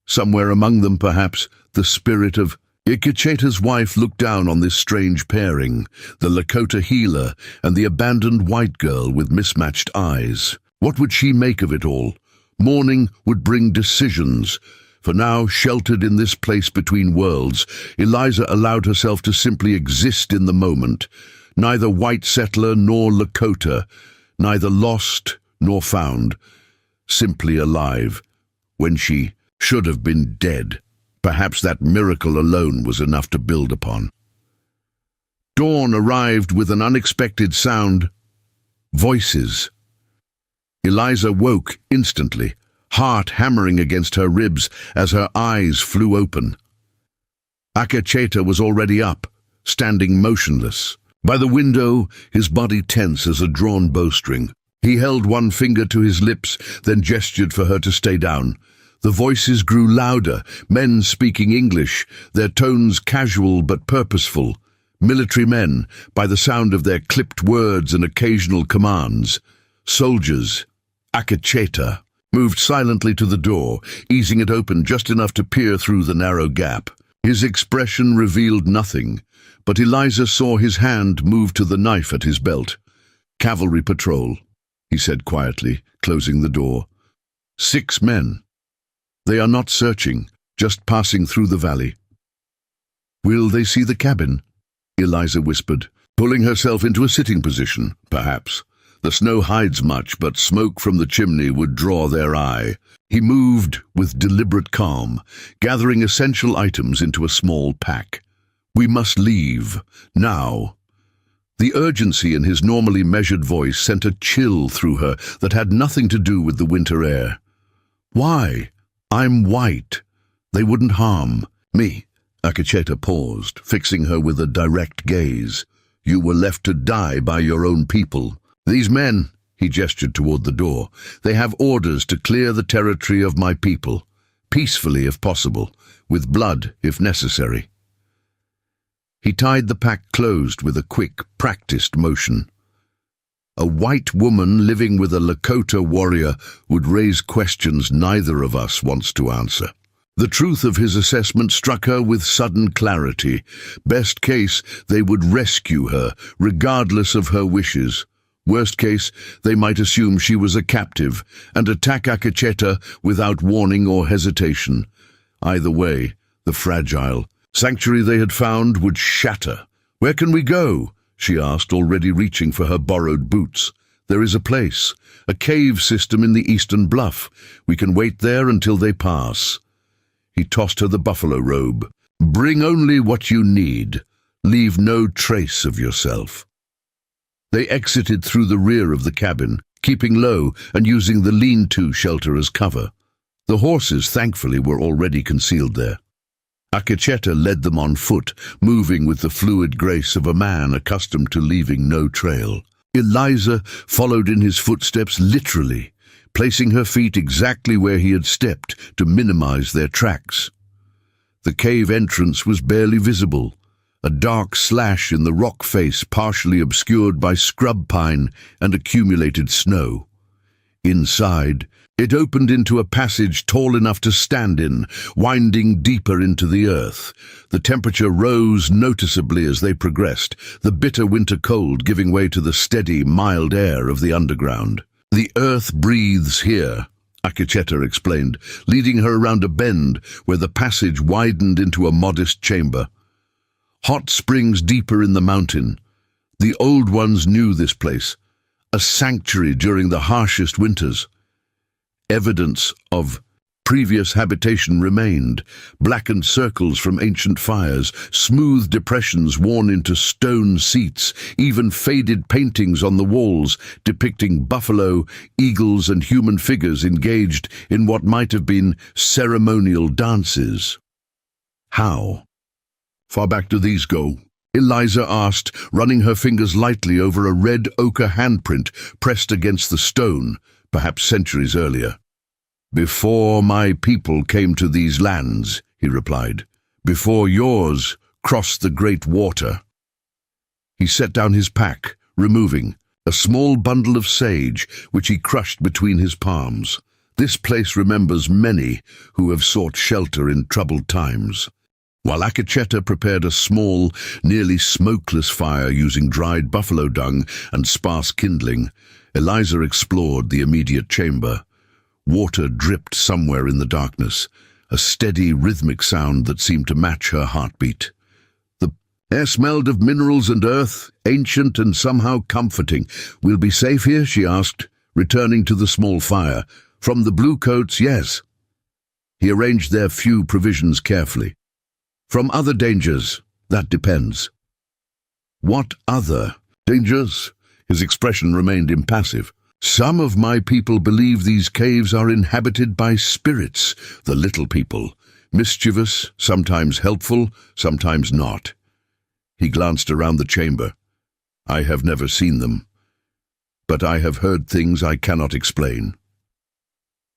Somewhere among them, perhaps, the spirit of Ikecheta's wife looked down on this strange pairing, the Lakota healer and the abandoned white girl with mismatched eyes. What would she make of it all? Morning would bring decisions. For now, sheltered in this place between worlds, Eliza allowed herself to simply exist in the moment. Neither white settler nor Lakota, neither lost nor found. Simply alive, when she should have been dead. Perhaps that miracle alone was enough to build upon. Dawn arrived with an unexpected sound. Voices. Eliza woke instantly, heart hammering against her ribs as her eyes flew open. Akecheta was already up, standing motionless. By the window, his body tense as a drawn bowstring. He held one finger to his lips, then gestured for her to stay down. The voices grew louder, men speaking English, their tones casual but purposeful. Military men, by the sound of their clipped words and occasional commands. Soldiers. Akecheta moved silently to the door, easing it open just enough to peer through the narrow gap. His expression revealed nothing, but Eliza saw his hand move to the knife at his belt. "Cavalry patrol," he said quietly, closing the door. 6 men. "They are not searching, just passing through the valley." "Will they see the cabin?" Eliza whispered, pulling herself into a sitting position, perhaps. The snow hides much, but smoke from the chimney would draw their eye. He moved with deliberate calm, gathering essential items into a small pack. "We must leave, now." The urgency in his normally measured voice sent a chill through her that had nothing to do with the winter air. "Why? I'm white. They wouldn't harm me." Akecheta paused, fixing her with a direct gaze. "You were left to die by your own people. These men," he gestured toward the door, "they have orders to clear the territory of my people, peacefully if possible, with blood if necessary." He tied the pack closed with a quick, practiced motion. A white woman living with a Lakota warrior would raise questions neither of us wants to answer. The truth of his assessment struck her with sudden clarity. Best case, they would rescue her, regardless of her wishes. Worst case, they might assume she was a captive and attack Akecheta without warning or hesitation. Either way, the fragile sanctuary they had found would shatter. "Where can we go?" she asked, already reaching for her borrowed boots. "There is a place, a cave system in the eastern bluff. We can wait there until they pass." He tossed her the buffalo robe. "Bring only what you need. Leave no trace of yourself." They exited through the rear of the cabin, keeping low and using the lean-to shelter as cover. The horses, thankfully, were already concealed there. Akecheta led them on foot, moving with the fluid grace of a man accustomed to leaving no trail. Eliza followed in his footsteps literally, placing her feet exactly where he had stepped to minimize their tracks. The cave entrance was barely visible, a dark slash in the rock face partially obscured by scrub pine and accumulated snow. Inside, it opened into a passage tall enough to stand in, winding deeper into the earth. The temperature rose noticeably as they progressed, the bitter winter cold giving way to the steady, mild air of the underground. "The earth breathes here," Akecheta explained, leading her around a bend where the passage widened into a modest chamber. Hot springs deeper in the mountain. The old ones knew this place, a sanctuary during the harshest winters. Evidence of previous habitation remained, blackened circles from ancient fires, smooth depressions worn into stone seats, even faded paintings on the walls depicting buffalo, eagles, and human figures engaged in what might have been ceremonial dances. How? Far back do these go? Eliza asked, running her fingers lightly over a red ochre handprint pressed against the stone, perhaps centuries earlier. Before my people came to these lands, he replied. Before yours crossed the great water. He set down his pack, removing a small bundle of sage, which he crushed between his palms. This place remembers many who have sought shelter in troubled times. While Akacheta prepared a small, nearly smokeless fire using dried buffalo dung and sparse kindling, Eliza explored the immediate chamber. Water dripped somewhere in the darkness, a steady, rhythmic sound that seemed to match her heartbeat. The air smelled of minerals and earth, ancient and somehow comforting. "We'll be safe here?" she asked, returning to the small fire. "From the bluecoats, yes." He arranged their few provisions carefully. "From other dangers, that depends." "What other dangers?" His expression remained impassive. "Some of my people believe these caves are inhabited by spirits, the little people, mischievous, sometimes helpful, sometimes not." He glanced around the chamber. "I have never seen them, but I have heard things I cannot explain."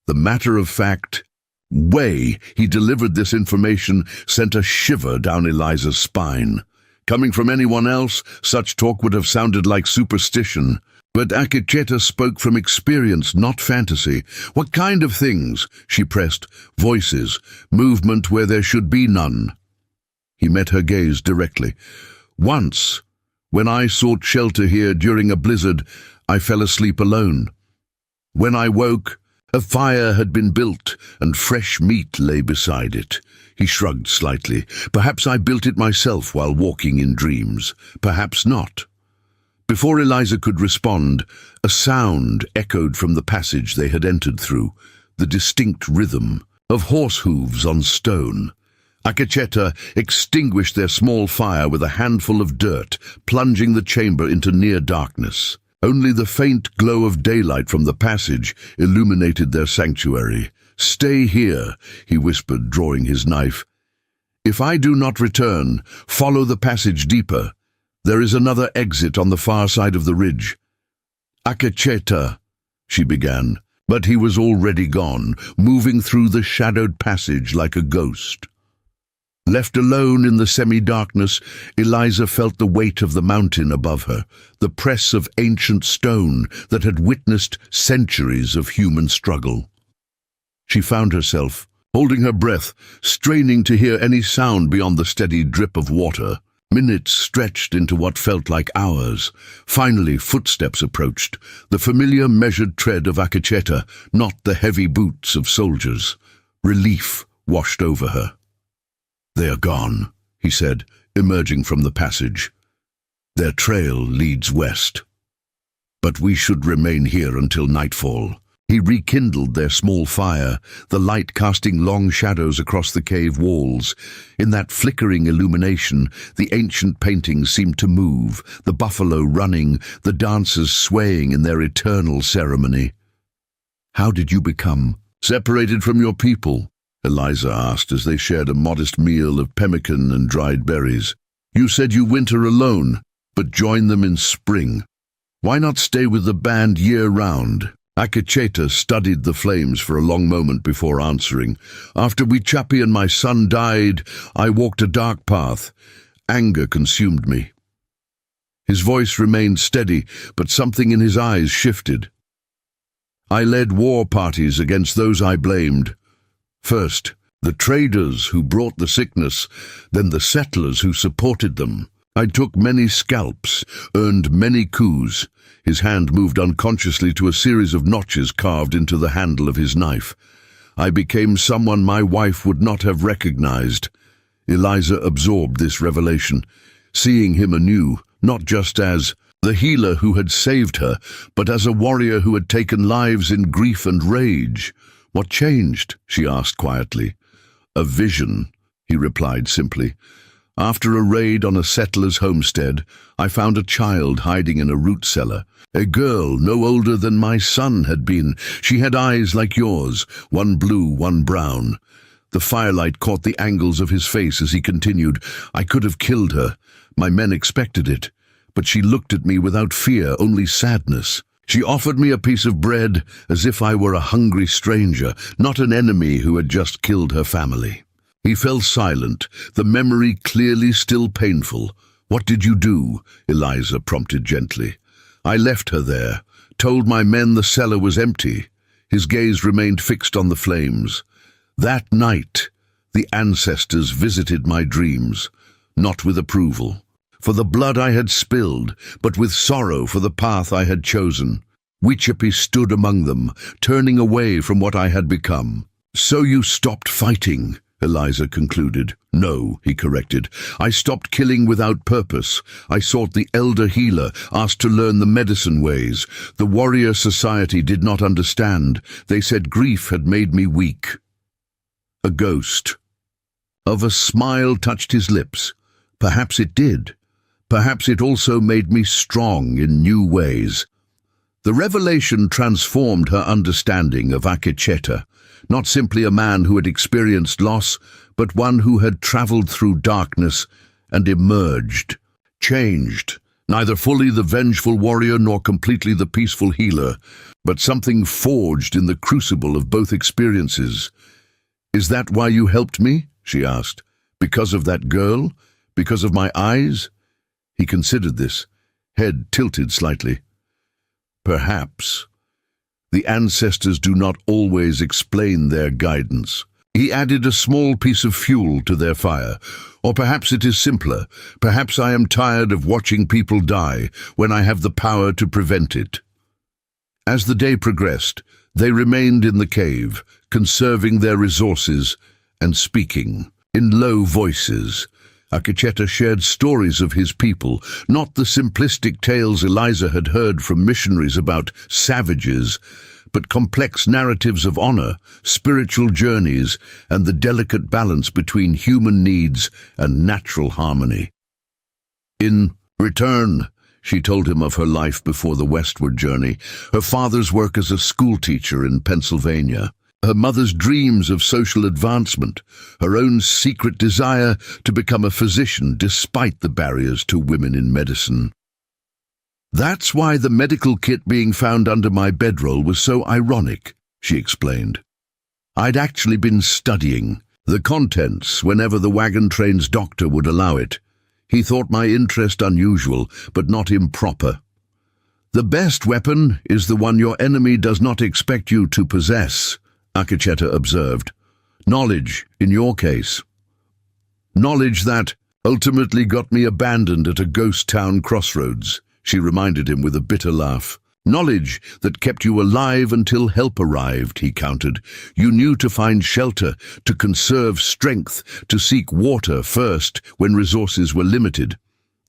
The matter-of-fact way he delivered this information sent a shiver down Eliza's spine. Coming from anyone else, such talk would have sounded like superstition. But Akacheta spoke from experience, not fantasy. "What kind of things?" she pressed. "Voices, movement where there should be none." He met her gaze directly. "Once, when I sought shelter here during a blizzard, I fell asleep alone. When I woke, a fire had been built, and fresh meat lay beside it." He shrugged slightly. "Perhaps I built it myself while walking in dreams. Perhaps not." Before Eliza could respond, a sound echoed from the passage they had entered through, the distinct rhythm of horse hooves on stone. Akacheta extinguished their small fire with a handful of dirt, plunging the chamber into near darkness. Only the faint glow of daylight from the passage illuminated their sanctuary. "Stay here," he whispered, drawing his knife. "If I do not return, follow the passage deeper. There is another exit on the far side of the ridge." "Akacheta," she began, but he was already gone, moving through the shadowed passage like a ghost. Left alone in the semi-darkness, Eliza felt the weight of the mountain above her, the press of ancient stone that had witnessed centuries of human struggle. She found herself, holding her breath, straining to hear any sound beyond the steady drip of water. Minutes stretched into what felt like hours. Finally, footsteps approached, the familiar measured tread of Akacheta, not the heavy boots of soldiers. Relief washed over her. "They are gone," he said, emerging from the passage. "Their trail leads west. But we should remain here until nightfall." He rekindled their small fire, the light casting long shadows across the cave walls. In that flickering illumination, the ancient paintings seemed to move, the buffalo running, the dancers swaying in their eternal ceremony. "How did you become separated from your people?" Eliza asked as they shared a modest meal of pemmican and dried berries. "You said you winter alone, but join them in spring. Why not stay with the band year-round?" Akacheta studied the flames for a long moment before answering. "After Wichapi and my son died, I walked a dark path. Anger consumed me." His voice remained steady, but something in his eyes shifted. "I led war parties against those I blamed. First, the traders who brought the sickness, then the settlers who supported them. I took many scalps, earned many coups." His hand moved unconsciously to a series of notches carved into the handle of his knife. "I became someone my wife would not have recognized." Eliza absorbed this revelation, seeing him anew, not just as the healer who had saved her, but as a warrior who had taken lives in grief and rage. "What changed?" she asked quietly. "A vision," he replied simply. "After a raid on a settler's homestead, I found a child hiding in a root cellar. A girl no older than my son had been. She had eyes like yours, one blue, one brown. The firelight caught the angles of his face as he continued. I could have killed her. My men expected it. But she looked at me without fear, only sadness. She offered me a piece of bread as if I were a hungry stranger, not an enemy who had just killed her family. He fell silent, the memory clearly still painful. What did you do? Eliza prompted gently. I left her there, told my men the cellar was empty. His gaze remained fixed on the flames. That night, the ancestors visited my dreams, not with approval, for the blood I had spilled, but with sorrow for the path I had chosen. Wichipi stood among them, turning away from what I had become. So you stopped fighting, Eliza concluded. No, he corrected. I stopped killing without purpose. I sought the elder healer, asked to learn the medicine ways. The warrior society did not understand. They said grief had made me weak. A ghost of a smile touched his lips. Perhaps it did. Perhaps it also made me strong in new ways. The revelation transformed her understanding of Akecheta, not simply a man who had experienced loss, but one who had traveled through darkness and emerged, changed, neither fully the vengeful warrior nor completely the peaceful healer, but something forged in the crucible of both experiences. Is that why you helped me? She asked. Because of that girl? Because of my eyes? He considered this, head tilted slightly. Perhaps. The ancestors do not always explain their guidance. He added a small piece of fuel to their fire. Or perhaps it is simpler. Perhaps I am tired of watching people die when I have the power to prevent it. As the day progressed, they remained in the cave, conserving their resources and speaking in low voices. Akecheta shared stories of his people, not the simplistic tales Eliza had heard from missionaries about savages, but complex narratives of honor, spiritual journeys, and the delicate balance between human needs and natural harmony. In return, she told him of her life before the westward journey, her father's work as a schoolteacher in Pennsylvania, her mother's dreams of social advancement, her own secret desire to become a physician despite the barriers to women in medicine. That's why the medical kit being found under my bedroll was so ironic, she explained. I'd actually been studying the contents whenever the wagon train's doctor would allow it. He thought my interest unusual, but not improper. The best weapon is the one your enemy does not expect you to possess, Akecheta observed. Knowledge, in your case. Knowledge that ultimately got me abandoned at a ghost town crossroads, she reminded him with a bitter laugh. Knowledge that kept you alive until help arrived, he countered. You knew to find shelter, to conserve strength, to seek water first when resources were limited.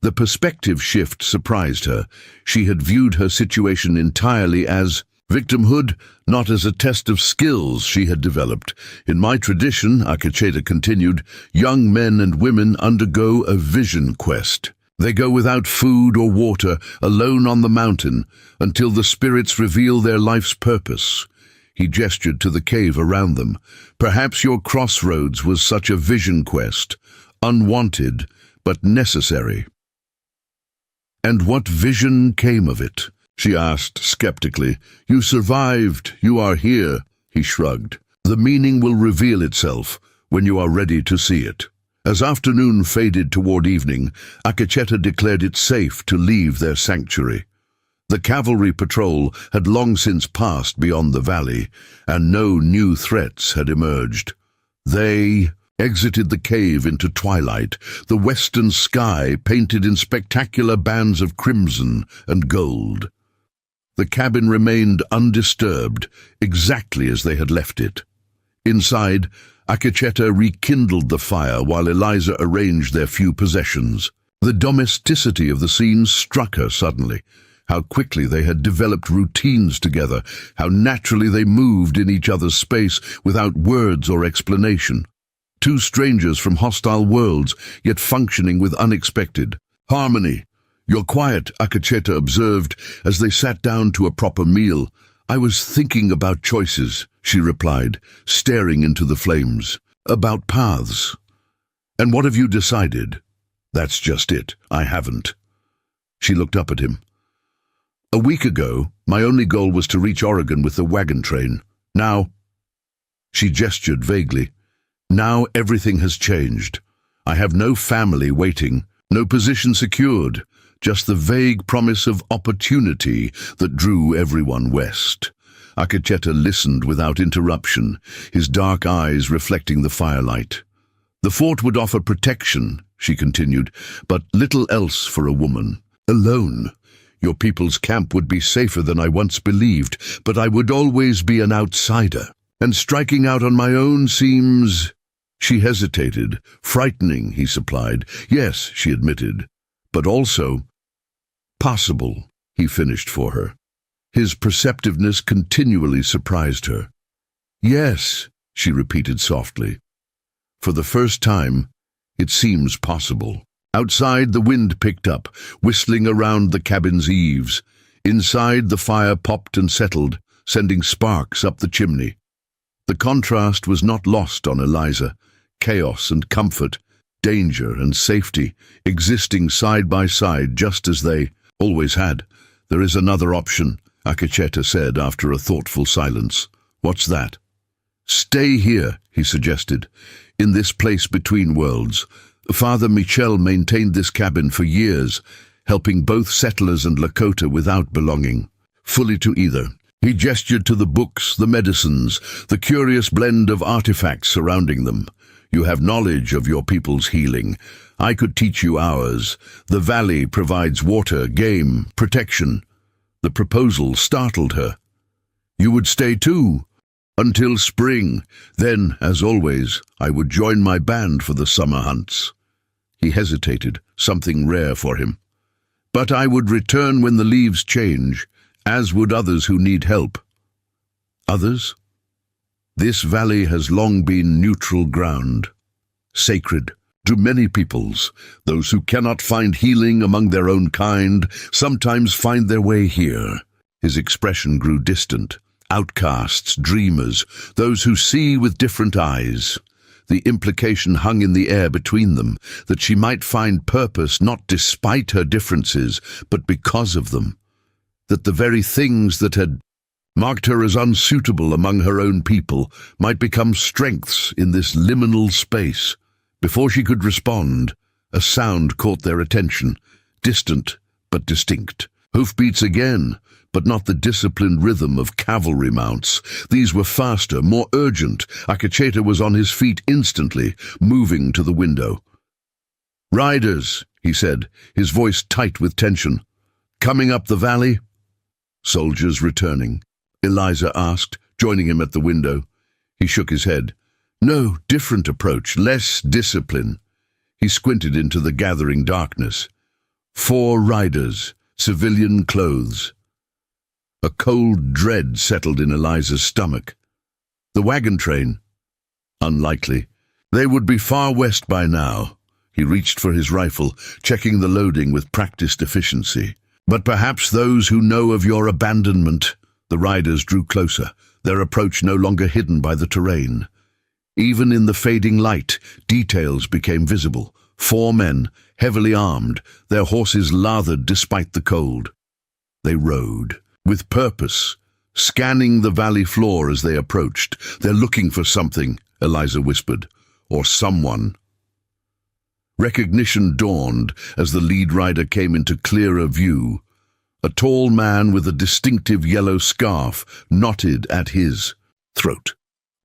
The perspective shift surprised her. She had viewed her situation entirely as victimhood, not as a test of skills she had developed. In my tradition, Akecheta continued, young men and women undergo a vision quest. They go without food or water, alone on the mountain, until the spirits reveal their life's purpose. He gestured to the cave around them. Perhaps your crossroads was such a vision quest, unwanted, but necessary. And what vision came of it? She asked skeptically. You survived, you are here, he shrugged. The meaning will reveal itself when you are ready to see it. As afternoon faded toward evening, Akecheta declared it safe to leave their sanctuary. The cavalry patrol had long since passed beyond the valley, and no new threats had emerged. They exited the cave into twilight, the western sky painted in spectacular bands of crimson and gold. The cabin remained undisturbed, exactly as they had left it. Inside, Akecheta rekindled the fire while Eliza arranged their few possessions. The domesticity of the scene struck her suddenly. How quickly they had developed routines together, how naturally they moved in each other's space without words or explanation. Two strangers from hostile worlds, yet functioning with unexpected harmony. You're quiet, Akecheta observed as they sat down to a proper meal. I was thinking about choices, she replied, staring into the flames. About paths. And what have you decided? That's just it. I haven't. She looked up at him. A week ago, my only goal was to reach Oregon with the wagon train. Now, she gestured vaguely. Now everything has changed. I have no family waiting, no position secured, just the vague promise of opportunity that drew everyone west. Akacheta listened without interruption, his dark eyes reflecting the firelight. The fort would offer protection, she continued, but little else for a woman. Alone. Your people's camp would be safer than I once believed, but I would always be an outsider. And striking out on my own seems... She hesitated. Frightening, he supplied. Yes, she admitted. But also... possible, he finished for her. His perceptiveness continually surprised her. Yes, she repeated softly. For the first time, it seems possible. Outside, the wind picked up, whistling around the cabin's eaves. Inside, the fire popped and settled, sending sparks up the chimney. The contrast was not lost on Eliza. Chaos and comfort, danger and safety, existing side by side just as they always had. There is another option, Akacheta said after a thoughtful silence. What's that? Stay here, he suggested, in this place between worlds. Father Michel maintained this cabin for years, helping both settlers and Lakota without belonging fully to either. He gestured to the books, the medicines, the curious blend of artifacts surrounding them. You have knowledge of your people's healing. I could teach you ours. The valley provides water, game, protection. The proposal startled her. You would stay too, until spring. Then, as always, I would join my band for the summer hunts. He hesitated, something rare for him. But I would return when the leaves change, as would others who need help. Others? This valley has long been neutral ground, sacred to many peoples. Those who cannot find healing among their own kind sometimes find their way here. His expression grew distant. Outcasts, dreamers, those who see with different eyes. The implication hung in the air between them, that she might find purpose not despite her differences, but because of them. That the very things that had marked her as unsuitable among her own people might become strengths in this liminal space. Before she could respond, a sound caught their attention, distant but distinct. Hoofbeats again, but not the disciplined rhythm of cavalry mounts. These were faster, more urgent. Akacheta was on his feet instantly, moving to the window. "Riders," he said, his voice tight with tension. "Coming up the valley?" "Soldiers returning," Eliza asked, joining him at the window. He shook his head. "No, different approach, less discipline." He squinted into the gathering darkness. 4 riders, civilian clothes. A cold dread settled in Eliza's stomach. The wagon train? Unlikely. They would be far west by now. He reached for his rifle, checking the loading with practiced efficiency. "But perhaps those who know of your abandonment." The riders drew closer, their approach no longer hidden by the terrain. Even in the fading light, details became visible. 4 men, heavily armed, their horses lathered despite the cold. They rode, with purpose, scanning the valley floor as they approached. "They're looking for something," Eliza whispered, "or someone." Recognition dawned as the lead rider came into clearer view. A tall man with a distinctive yellow scarf knotted at his throat.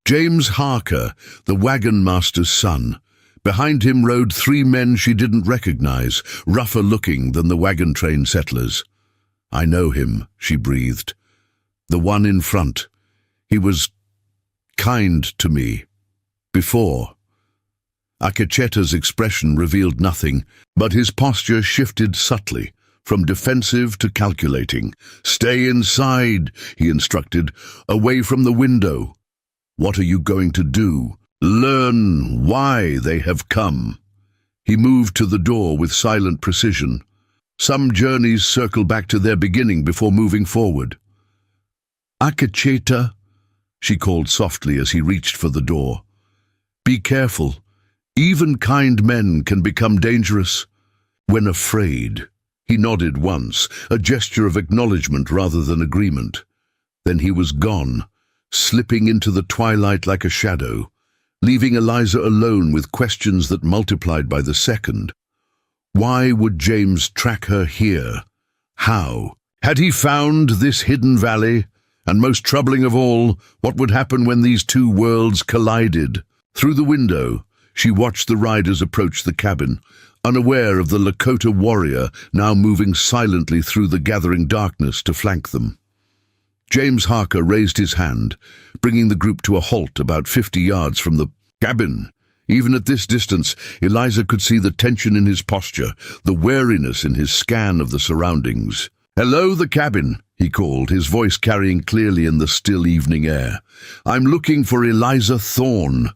James Harker, the wagon master's son. Behind him rode 3 men she didn't recognize, rougher looking than the wagon train settlers. "I know him," she breathed. "The one in front. He was kind to me. Before." Akacheta's expression revealed nothing, but his posture shifted subtly, from defensive to calculating. "Stay inside," he instructed, "away from the window." "What are you going to do?" "Learn why they have come." He moved to the door with silent precision. Some journeys circle back to their beginning before moving forward. "Akacheta," she called softly as he reached for the door. Be careful. Even kind men can become dangerous when afraid." He nodded once, a gesture of acknowledgement rather than agreement. Then he was gone, slipping into the twilight like a shadow, leaving Eliza alone with questions that multiplied by the second. Why would James track her here? How? Had he found this hidden valley? And most troubling of all, what would happen when these two worlds collided? Through the window, she watched the riders approach the cabin, unaware of the Lakota warrior now moving silently through the gathering darkness to flank them. James Harker raised his hand, bringing the group to a halt about 50 yards from the cabin. Even at this distance, Eliza could see the tension in his posture, the wariness in his scan of the surroundings. "Hello, the cabin," he called, his voice carrying clearly in the still evening air. "I'm looking for Eliza Thorne."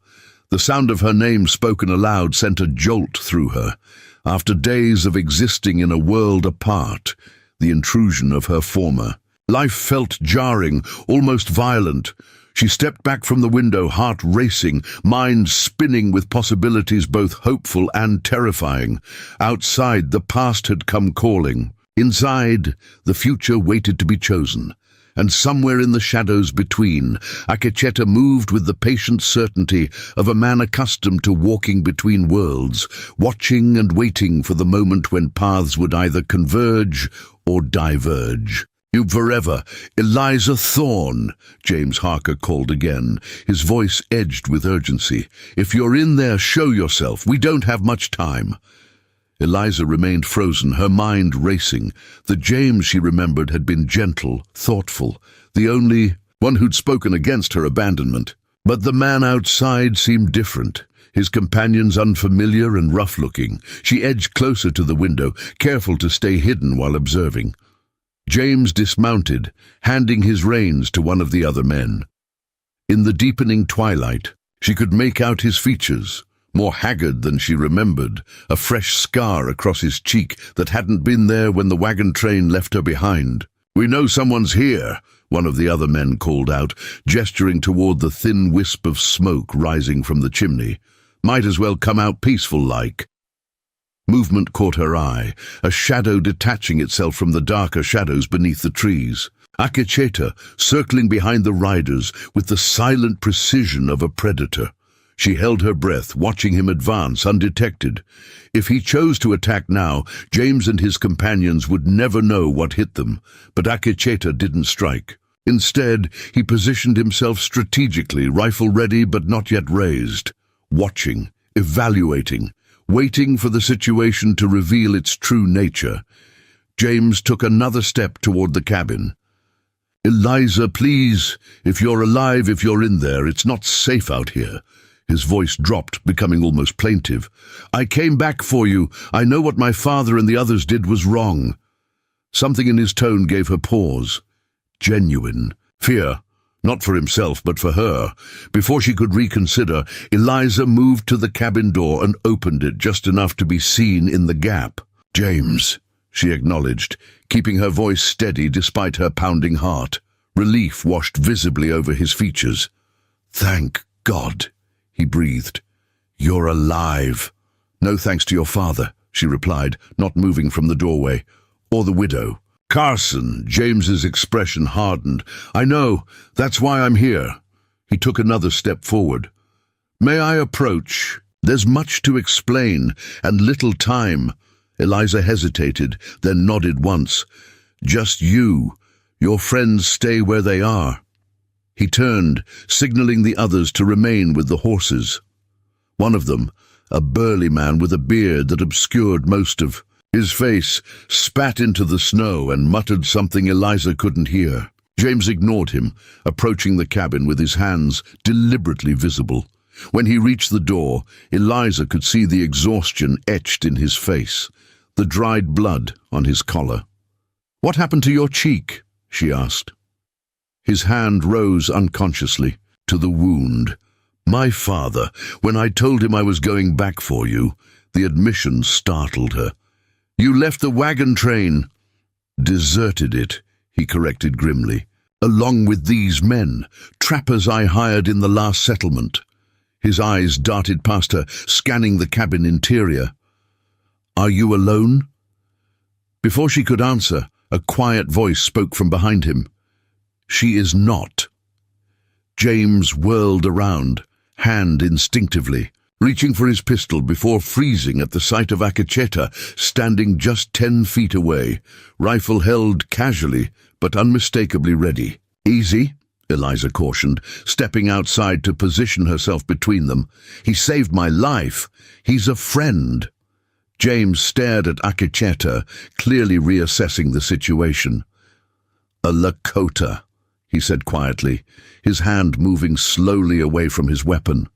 The sound of her name spoken aloud sent a jolt through her. After days of existing in a world apart, the intrusion of her former life felt jarring, almost violent. She stepped back from the window, heart racing, mind spinning with possibilities both hopeful and terrifying. Outside, the past had come calling. Inside, the future waited to be chosen. And somewhere in the shadows between, Akecheta moved with the patient certainty of a man accustomed to walking between worlds, watching and waiting for the moment when paths would either converge or diverge. "You forever, Eliza Thorne," James Harker called again, his voice edged with urgency. "If you're in there, show yourself. We don't have much time." Eliza remained frozen, her mind racing. The James she remembered had been gentle, thoughtful, the only one who'd spoken against her abandonment. But the man outside seemed different, his companions unfamiliar and rough-looking. She edged closer to the window, careful to stay hidden while observing. James dismounted, handing his reins to one of the other men. In the deepening twilight, she could make out his features, more haggard than she remembered, a fresh scar across his cheek that hadn't been there when the wagon train left her behind. "We know someone's here," one of the other men called out, gesturing toward the thin wisp of smoke rising from the chimney. "Might as well come out peaceful-like." Movement caught her eye, a shadow detaching itself from the darker shadows beneath the trees. Akecheta, circling behind the riders with the silent precision of a predator. She held her breath, watching him advance undetected. If he chose to attack now, James and his companions would never know what hit them, but Akecheta didn't strike. Instead, he positioned himself strategically, rifle ready but not yet raised, watching, evaluating, waiting for the situation to reveal its true nature. James took another step toward the cabin. "Eliza, please, if you're alive, if you're in there, it's not safe out here." His voice dropped, becoming almost plaintive. "I came back for you. I know what my father and the others did was wrong." Something in his tone gave her pause. Genuine fear, not for himself, but for her. Before she could reconsider, Eliza moved to the cabin door and opened it just enough to be seen in the gap. "James," she acknowledged, keeping her voice steady despite her pounding heart. Relief washed visibly over his features. "Thank God," he breathed. "You're alive." "No thanks to your father," she replied, not moving from the doorway. "Or the widow." "Carson," James's expression hardened. "I know. That's why I'm here." He took another step forward. "May I approach? There's much to explain, and little time." Eliza hesitated, then nodded once. "Just you. Your friends stay where they are." He turned, signaling the others to remain with the horses. One of them, a burly man with a beard that obscured most of his face, spat into the snow and muttered something Eliza couldn't hear. James ignored him, approaching the cabin with his hands deliberately visible. When he reached the door, Eliza could see the exhaustion etched in his face, the dried blood on his collar. "What happened to your cheek?" she asked. His hand rose unconsciously to the wound. "My father, when I told him I was going back for you," the admission startled her. "You left the wagon train." "Deserted it," he corrected grimly, "along with these men, trappers I hired in the last settlement." His eyes darted past her, scanning the cabin interior. "Are you alone?" Before she could answer, a quiet voice spoke from behind him. "She is not." James whirled around, hand instinctively, reaching for his pistol before freezing at the sight of Akecheta standing just 10 feet away, rifle held casually but unmistakably ready. "Easy," Eliza cautioned, stepping outside to position herself between them. "He saved my life. He's a friend." James stared at Akecheta, clearly reassessing the situation. "A Lakota," he said quietly, his hand moving slowly away from his weapon.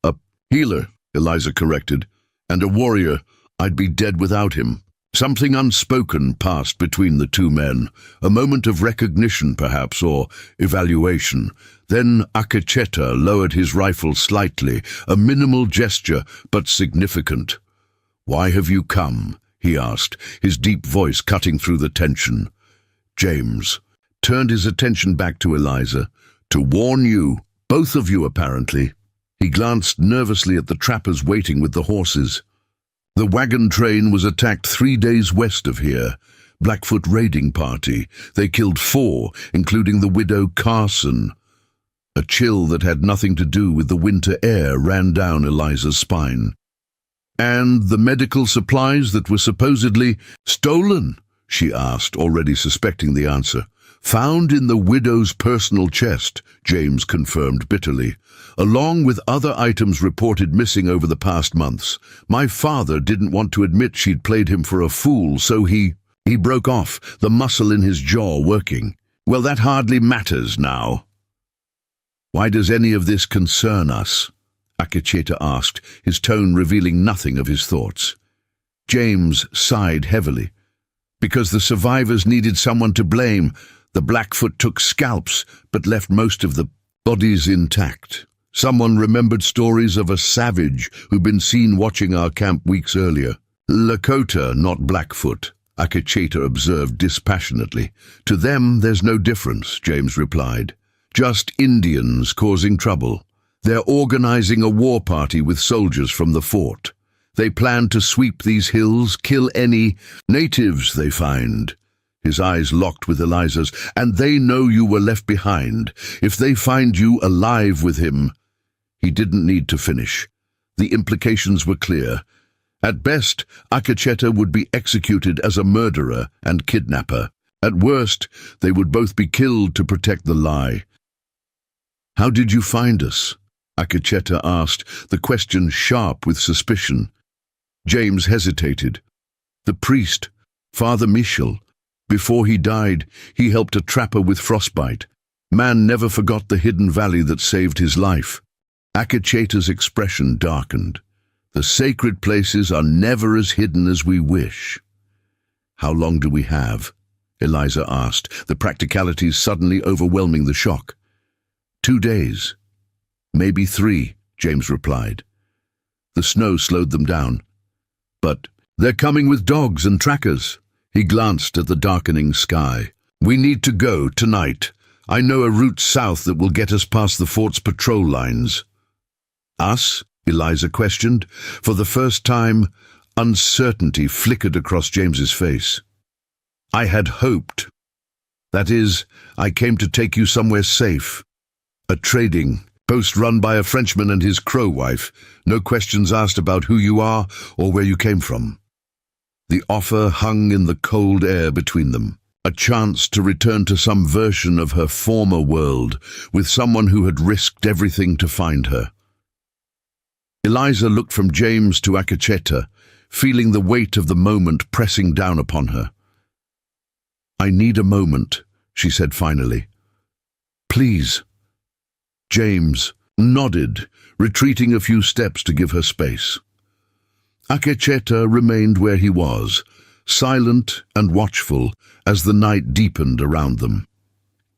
"A healer," Eliza corrected, "and a warrior. I'd be dead without him." Something unspoken passed between the two men, a moment of recognition perhaps, or evaluation. Then Akecheta lowered his rifle slightly, a minimal gesture but significant. "Why have you come?" he asked, his deep voice cutting through the tension. James turned his attention back to Eliza. "To warn you, both of you apparently." He glanced nervously at the trappers waiting with the horses. "The wagon train was attacked 3 days west of here. Blackfoot raiding party. They killed 4, including the widow Carson." A chill that had nothing to do with the winter air ran down Eliza's spine. "And the medical supplies that were supposedly stolen?" she asked, already suspecting the answer. "Found in the widow's personal chest," James confirmed bitterly, "along with other items reported missing over the past months. My father didn't want to admit she'd played him for a fool, so he broke off, the muscle in his jaw working. Well, that hardly matters now." "Why does any of this concern us?" Akecheta asked, his tone revealing nothing of his thoughts. James sighed heavily. "Because the survivors needed someone to blame. The Blackfoot took scalps, but left most of the bodies intact. Someone remembered stories of a savage who'd been seen watching our camp weeks earlier. Lakota, not Blackfoot," Akecheta observed dispassionately. "To them, there's no difference," James replied. "Just Indians causing trouble. They're organizing a war party with soldiers from the fort. They plan to sweep these hills, kill any natives they find." His eyes locked with Eliza's. "And they know you were left behind. If they find you alive with him—" He didn't need to finish. The implications were clear. At best, Akecheta would be executed as a murderer and kidnapper. At worst, they would both be killed to protect the lie. "How did you find us?" Akecheta asked, the question sharp with suspicion. James hesitated. "The priest, Father Marshal. Before he died, he helped a trapper with frostbite. Man never forgot the hidden valley that saved his life." Akecheta's expression darkened. "The sacred places are never as hidden as we wish." "How long do we have?" Eliza asked, the practicalities suddenly overwhelming the shock. 2 days. Maybe 3, James replied. The snow slowed them down. "But they're coming with dogs and trackers." He glanced at the darkening sky. "We need to go tonight. I know a route south that will get us past the fort's patrol lines." "Us?" Eliza questioned. For the first time, uncertainty flickered across James's face. "I had hoped. That is, I came to take you somewhere safe. A trading post run by a Frenchman and his crow wife. No questions asked about who you are or where you came from." The offer hung in the cold air between them, a chance to return to some version of her former world, with someone who had risked everything to find her. Eliza looked from James to Akecheta, feeling the weight of the moment pressing down upon her. "I need a moment," she said finally. "Please." James nodded, retreating a few steps to give her space. Akecheta remained where he was, silent and watchful as the night deepened around them.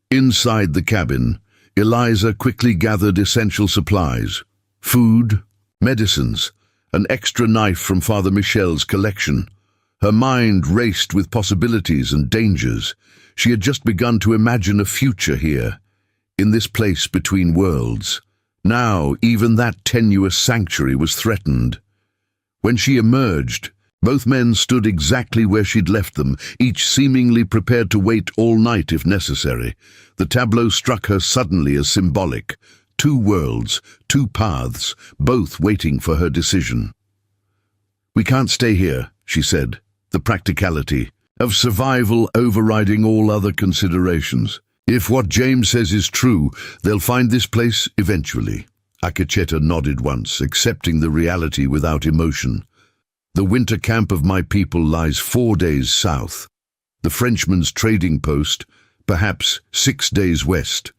Inside the cabin, Eliza quickly gathered essential supplies: food, medicines, an extra knife from Father Michel's collection. Her mind raced with possibilities and dangers. She had just begun to imagine a future here, in this place between worlds. Now, even that tenuous sanctuary was threatened. When she emerged, both men stood exactly where she'd left them, each seemingly prepared to wait all night if necessary. The tableau struck her suddenly as symbolic. Two worlds, two paths, both waiting for her decision. "We can't stay here," she said, the practicality of survival overriding all other considerations. "If what James says is true, they'll find this place eventually." Akecheta nodded once, accepting the reality without emotion. "The winter camp of my people lies 4 days south. The Frenchman's trading post, perhaps 6 days west.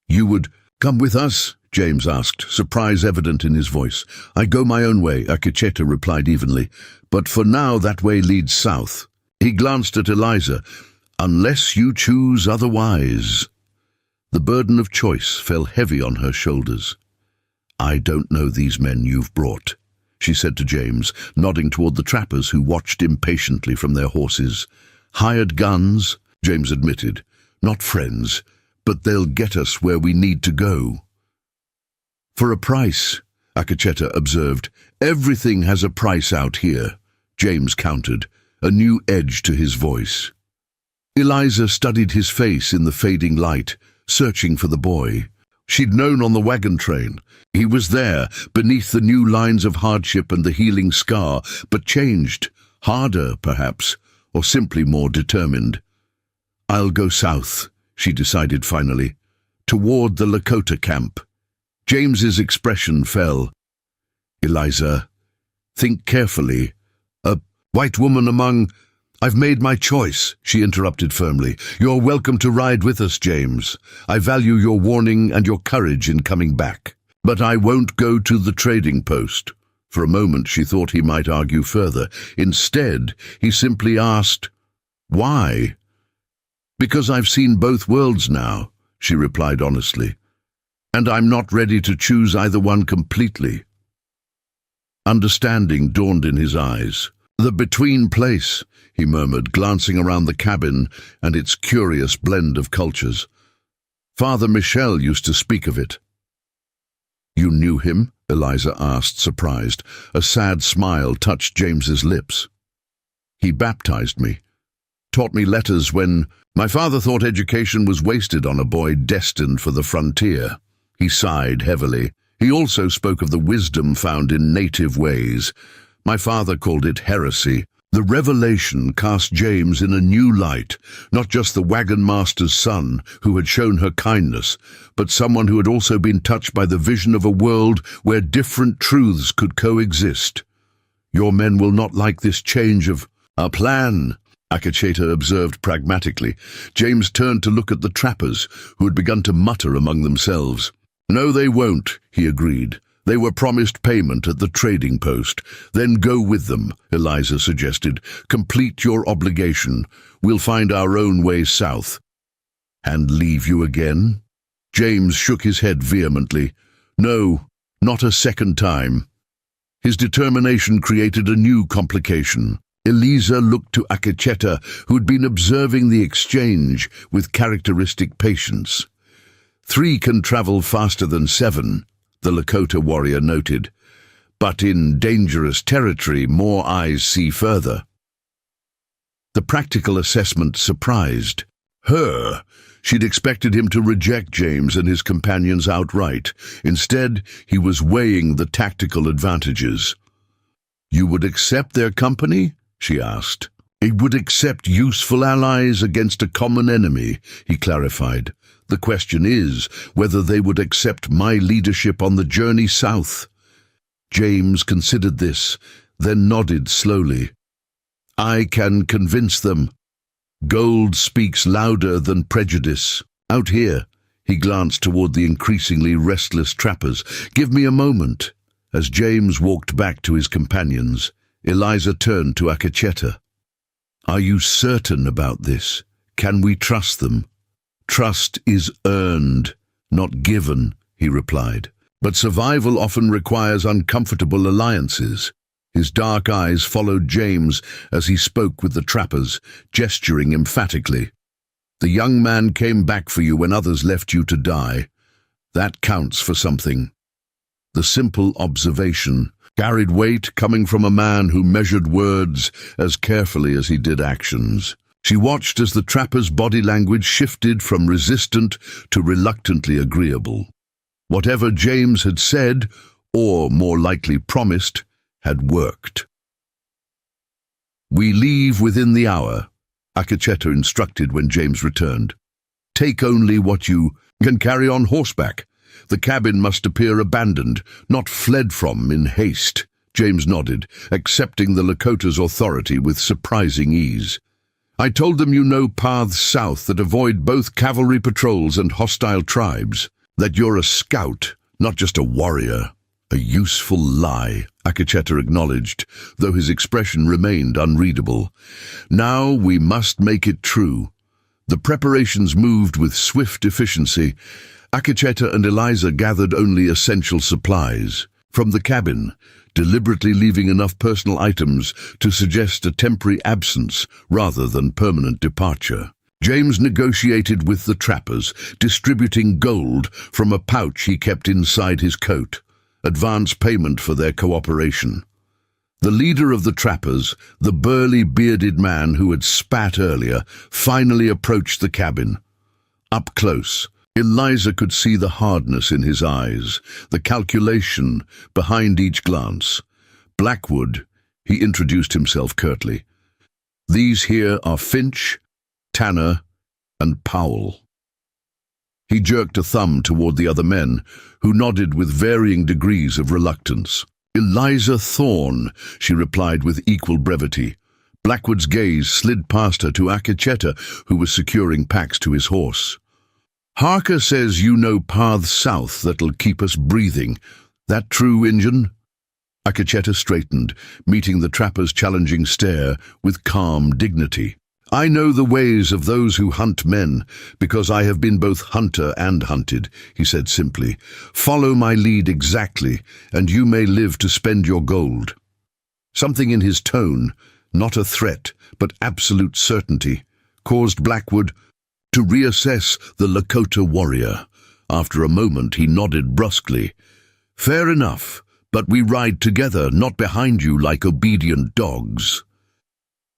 You would come with us?" James asked, surprise evident in his voice. "I go my own way," Akecheta replied evenly, "but for now that way leads south." He glanced at Eliza. "Unless you choose otherwise." The burden of choice fell heavy on her shoulders. "I don't know these men you've brought," she said to James, nodding toward the trappers who watched impatiently from their horses. "Hired guns," James admitted. "Not friends, but they'll get us where we need to go." "For a price," Akecheta observed. "Everything has a price out here," James countered, a new edge to his voice. Eliza studied his face in the fading light, searching for the boy. She'd known on the wagon train. He was there, beneath the new lines of hardship and the healing scar, but changed, harder, perhaps, or simply more determined. "I'll go south," she decided finally, "toward the Lakota camp." James's expression fell. "Eliza, think carefully. A white woman among—" "I've made my choice," she interrupted firmly. "You're welcome to ride with us, James. I value your warning and your courage in coming back. But I won't go to the trading post." For a moment she thought he might argue further. Instead, he simply asked, "Why?" "Because I've seen both worlds now," she replied honestly. "And I'm not ready to choose either one completely." Understanding dawned in his eyes. "The between place," he murmured, glancing around the cabin and its curious blend of cultures. "Father Marshal used to speak of it." "You knew him?" Eliza asked, surprised. A sad smile touched James's lips. "He baptized me. Taught me letters when my father thought education was wasted on a boy destined for the frontier." He sighed heavily. He also spoke of the wisdom found in native ways. "My father called it heresy." The revelation cast James in a new light, not just the wagon master's son who had shown her kindness, but someone who had also been touched by the vision of a world where different truths could coexist. "Your men will not like this change of our plan," Akecheta observed pragmatically. James turned to look at the trappers, who had begun to mutter among themselves. "No, they won't," he agreed. "They were promised payment at the trading post. Then go with them," Eliza suggested. "Complete your obligation. We'll find our own way south." "And leave you again?" James shook his head vehemently. "No, not a second time." His determination created a new complication. Eliza looked to Akecheta, who'd been observing the exchange with characteristic patience. "3 can travel faster than 7. The Lakota warrior noted. "But in dangerous territory, more eyes see further." The practical assessment surprised her. She'd expected him to reject James and his companions outright. Instead, he was weighing the tactical advantages. "You would accept their company?" she asked. "He would accept useful allies against a common enemy," he clarified. "The question is whether they would accept my leadership on the journey south." James considered this, then nodded slowly. "I can convince them. Gold speaks louder than prejudice. Out here," he glanced toward the increasingly restless trappers. "Give me a moment." As James walked back to his companions, Eliza turned to Akecheta. "Are you certain about this? Can we trust them?" "Trust is earned, not given," he replied. "But survival often requires uncomfortable alliances." His dark eyes followed James as he spoke with the trappers, gesturing emphatically. "The young man came back for you when others left you to die. That counts for something." The simple observation carried weight coming from a man who measured words as carefully as he did actions. She watched as the trapper's body language shifted from resistant to reluctantly agreeable. Whatever James had said, or more likely promised, had worked. "We leave within the hour," Akecheta instructed when James returned. "Take only what you can carry on horseback. The cabin must appear abandoned, not fled from in haste." James nodded, accepting the Lakota's authority with surprising ease. "I told them you know paths south that avoid both cavalry patrols and hostile tribes. That you're a scout, not just a warrior." "A useful lie," Akecheta acknowledged, though his expression remained unreadable. "Now we must make it true." The preparations moved with swift efficiency. Akecheta and Eliza gathered only essential supplies from the cabin, deliberately leaving enough personal items to suggest a temporary absence rather than permanent departure. James negotiated with the trappers, distributing gold from a pouch he kept inside his coat, advance payment for their cooperation. The leader of the trappers, the burly, bearded man who had spat earlier, finally approached the cabin. Up close, Eliza could see the hardness in his eyes, the calculation behind each glance. "Blackwood," he introduced himself curtly. "These here are Finch, Tanner, and Powell." He jerked a thumb toward the other men, who nodded with varying degrees of reluctance. "Eliza Thorne," she replied with equal brevity. Blackwood's gaze slid past her to Akecheta, who was securing packs to his horse. "Harker says you know paths south that'll keep us breathing. That true, Injun?" Akecheta straightened, meeting the trapper's challenging stare with calm dignity. "I know the ways of those who hunt men, because I have been both hunter and hunted," he said simply. "Follow my lead exactly, and you may live to spend your gold." Something in his tone, not a threat, but absolute certainty, caused Blackwood to reassess the Lakota warrior. After a moment, he nodded brusquely. "Fair enough, but we ride together, not behind you like obedient dogs."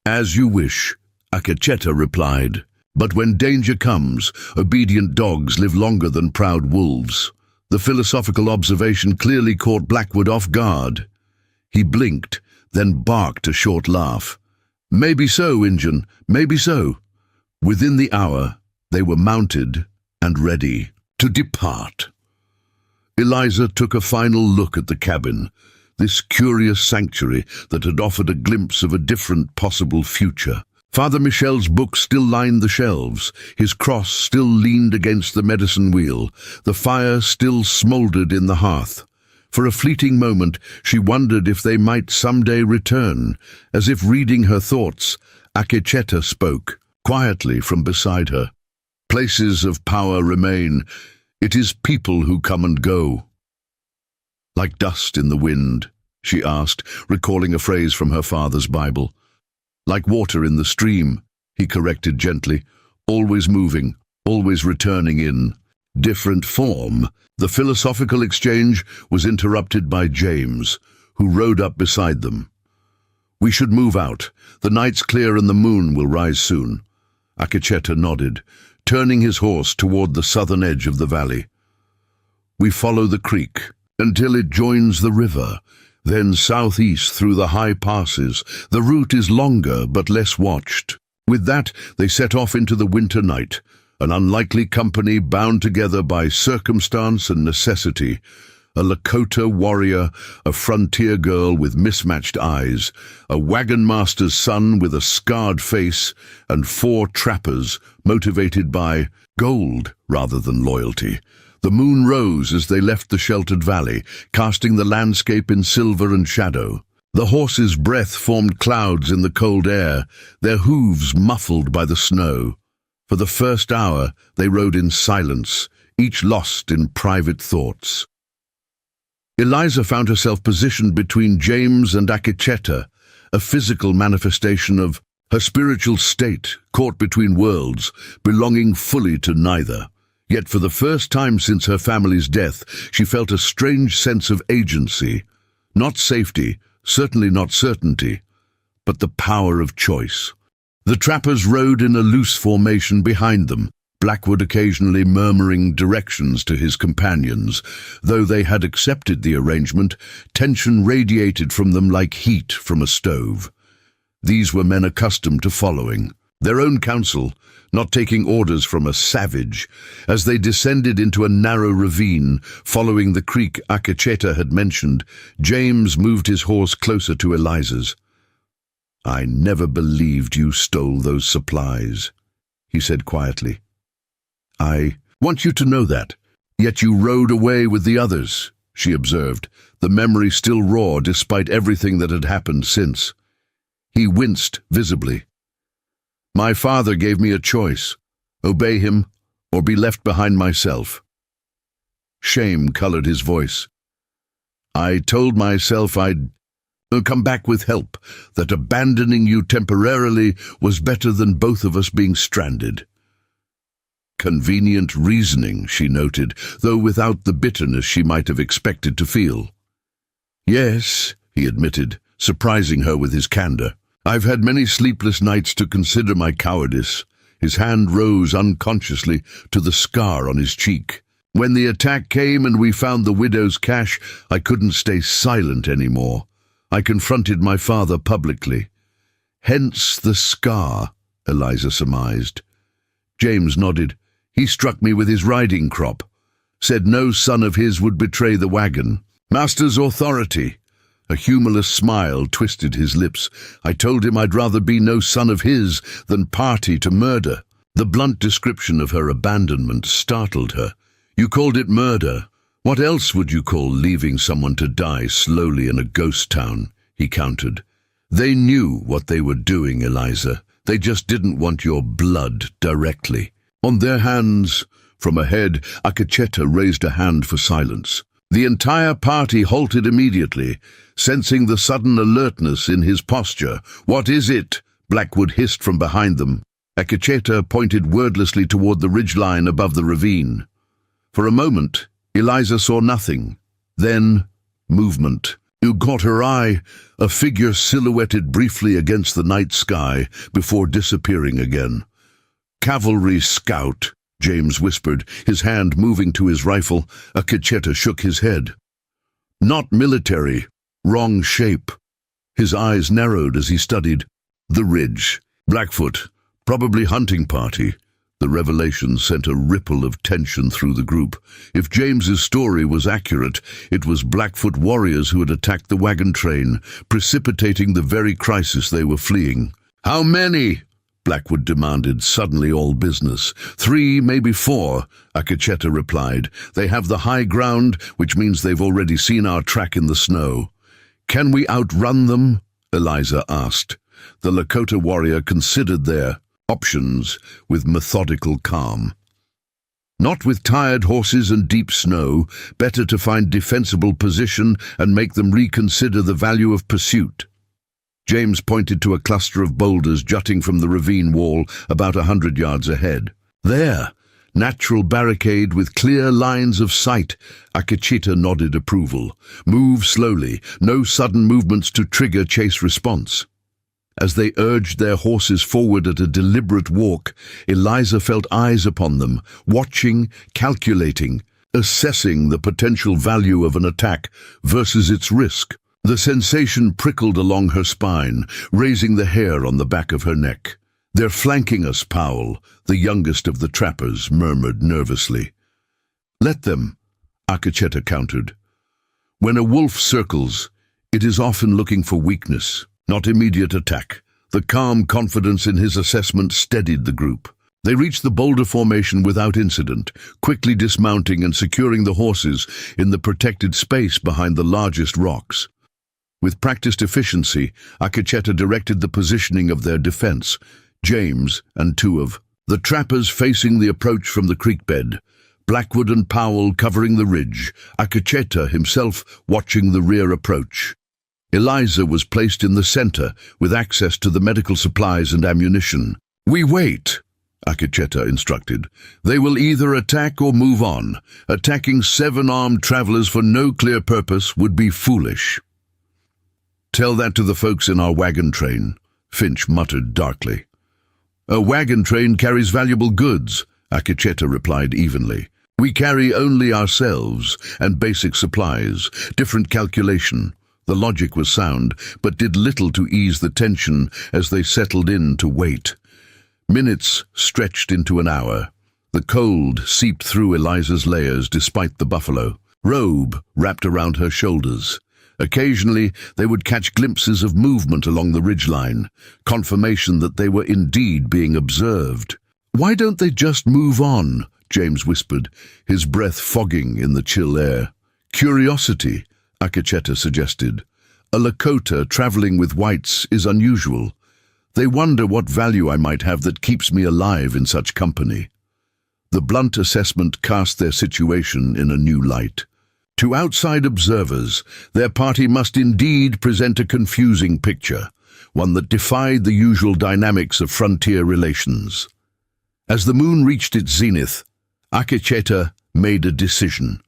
"As you wish," Akecheta replied. "But when danger comes, obedient dogs live longer than proud wolves." The philosophical observation clearly caught Blackwood off guard. He blinked, then barked a short laugh. "Maybe so, Injun, maybe so." Within the hour, they were mounted and ready to depart. Eliza took a final look at the cabin, this curious sanctuary that had offered a glimpse of a different possible future. Father Michel's books still lined the shelves, his cross still leaned against the medicine wheel, the fire still smoldered in the hearth. For a fleeting moment, she wondered if they might someday return. As if reading her thoughts, Akecheta spoke, quietly from beside her. "Places of power remain. It is people who come and go." "Like dust in the wind?" she asked, recalling a phrase from her father's Bible. "Like water in the stream," he corrected gently, "always moving, always returning in different form." The philosophical exchange was interrupted by James, who rode up beside them. "We should move out. The night's clear and the moon will rise soon." Akecheta nodded, turning his horse toward the southern edge of the valley. "We follow the creek until it joins the river, then southeast through the high passes. The route is longer but less watched." With that, they set off into the winter night, an unlikely company bound together by circumstance and necessity. A Lakota warrior, a frontier girl with mismatched eyes, a wagon master's son with a scarred face, and 4 trappers motivated by gold rather than loyalty. The moon rose as they left the sheltered valley, casting the landscape in silver and shadow. The horses' breath formed clouds in the cold air, their hooves muffled by the snow. For the first hour, they rode in silence, each lost in private thoughts. Eliza found herself positioned between James and Akecheta, a physical manifestation of her spiritual state, caught between worlds, belonging fully to neither. Yet for the first time since her family's death, she felt a strange sense of agency. Not safety, certainly not certainty, but the power of choice. The trappers rode in a loose formation behind them, Blackwood occasionally murmuring directions to his companions. Though they had accepted the arrangement, tension radiated from them like heat from a stove. These were men accustomed to following their own counsel, not taking orders from a savage. As they descended into a narrow ravine, following the creek Akacheta had mentioned, James moved his horse closer to Eliza's. "I never believed you stole those supplies," he said quietly. "I want you to know that. Yet you rode away with the others," she observed, the memory still raw despite everything that had happened since. He winced visibly. "My father gave me a choice, obey him or be left behind myself." Shame colored his voice. "I told myself I'd come back with help, that abandoning you temporarily was better than both of us being stranded." Convenient reasoning, she noted, though without the bitterness she might have expected to feel. "Yes," he admitted, surprising her with his candor. "I've had many sleepless nights to consider my cowardice." His hand rose unconsciously to the scar on his cheek. "When the attack came and we found the widow's cache, I couldn't stay silent anymore. I confronted my father publicly." "Hence the scar," Eliza surmised. James nodded. "He struck me with his riding crop. Said no son of his would betray the wagon. Master's authority." A humorless smile twisted his lips. "I told him I'd rather be no son of his than party to murder." The blunt description of her abandonment startled her. "You called it murder. What else would you call leaving someone to die slowly in a ghost town?" he countered. "They knew what they were doing, Eliza. They just didn't want your blood directly." On their hands, from ahead, Akacheta raised a hand for silence. The entire party halted immediately, sensing the sudden alertness in his posture. "What is it?" Blackwood hissed from behind them. Akacheta pointed wordlessly toward the ridgeline above the ravine. For a moment, Eliza saw nothing. Then, movement. It caught her eye, a figure silhouetted briefly against the night sky before disappearing again. "Cavalry scout," James whispered, his hand moving to his rifle. Akacheta shook his head. "Not military. Wrong shape." His eyes narrowed as he studied. "The ridge. Blackfoot. Probably hunting party." The revelation sent a ripple of tension through the group. If James's story was accurate, it was Blackfoot warriors who had attacked the wagon train, precipitating the very crisis they were fleeing. "How many?" Blackwood demanded, suddenly all business. "3, maybe 4, Akacheta replied. "They have the high ground, which means they've already seen our track in the snow." "Can we outrun them?" Eliza asked. The Lakota warrior considered their options with methodical calm. "Not with tired horses and deep snow. Better to find defensible position and make them reconsider the value of pursuit." James pointed to a cluster of boulders jutting from the ravine wall about 100 yards ahead. "There, natural barricade with clear lines of sight." Akacheta nodded approval. "Move slowly, no sudden movements to trigger chase response." As they urged their horses forward at a deliberate walk, Eliza felt eyes upon them, watching, calculating, assessing the potential value of an attack versus its risk. The sensation prickled along her spine, raising the hair on the back of her neck. "They're flanking us, Powell," the youngest of the trappers murmured nervously. "Let them," Akacheta countered. "When a wolf circles, it is often looking for weakness, not immediate attack." The calm confidence in his assessment steadied the group. They reached the boulder formation without incident, quickly dismounting and securing the horses in the protected space behind the largest rocks. With practiced efficiency, Akacheta directed the positioning of their defense, James and 2 of the trappers facing the approach from the creek bed, Blackwood and Powell covering the ridge, Akacheta himself watching the rear approach. Eliza was placed in the center, with access to the medical supplies and ammunition. "We wait," Akecheta instructed. They will either attack or move on. Attacking 7 armed travelers for no clear purpose would be foolish. Tell that to the folks in our wagon train, Finch muttered darkly. A wagon train carries valuable goods, Akecheta replied evenly. We carry only ourselves and basic supplies, different calculation. The logic was sound, but did little to ease the tension as they settled in to wait. Minutes stretched into an hour. The cold seeped through Eliza's layers despite the buffalo robe wrapped around her shoulders. Occasionally, they would catch glimpses of movement along the ridgeline, confirmation that they were indeed being observed. "Why don't they just move on?" James whispered, his breath fogging in the chill air. "Curiosity," Akecheta suggested. "A Lakota traveling with whites is unusual. They wonder what value I might have that keeps me alive in such company." The blunt assessment cast their situation in a new light. To outside observers, their party must indeed present a confusing picture, one that defied the usual dynamics of frontier relations. As the moon reached its zenith, Akecheta made a decision.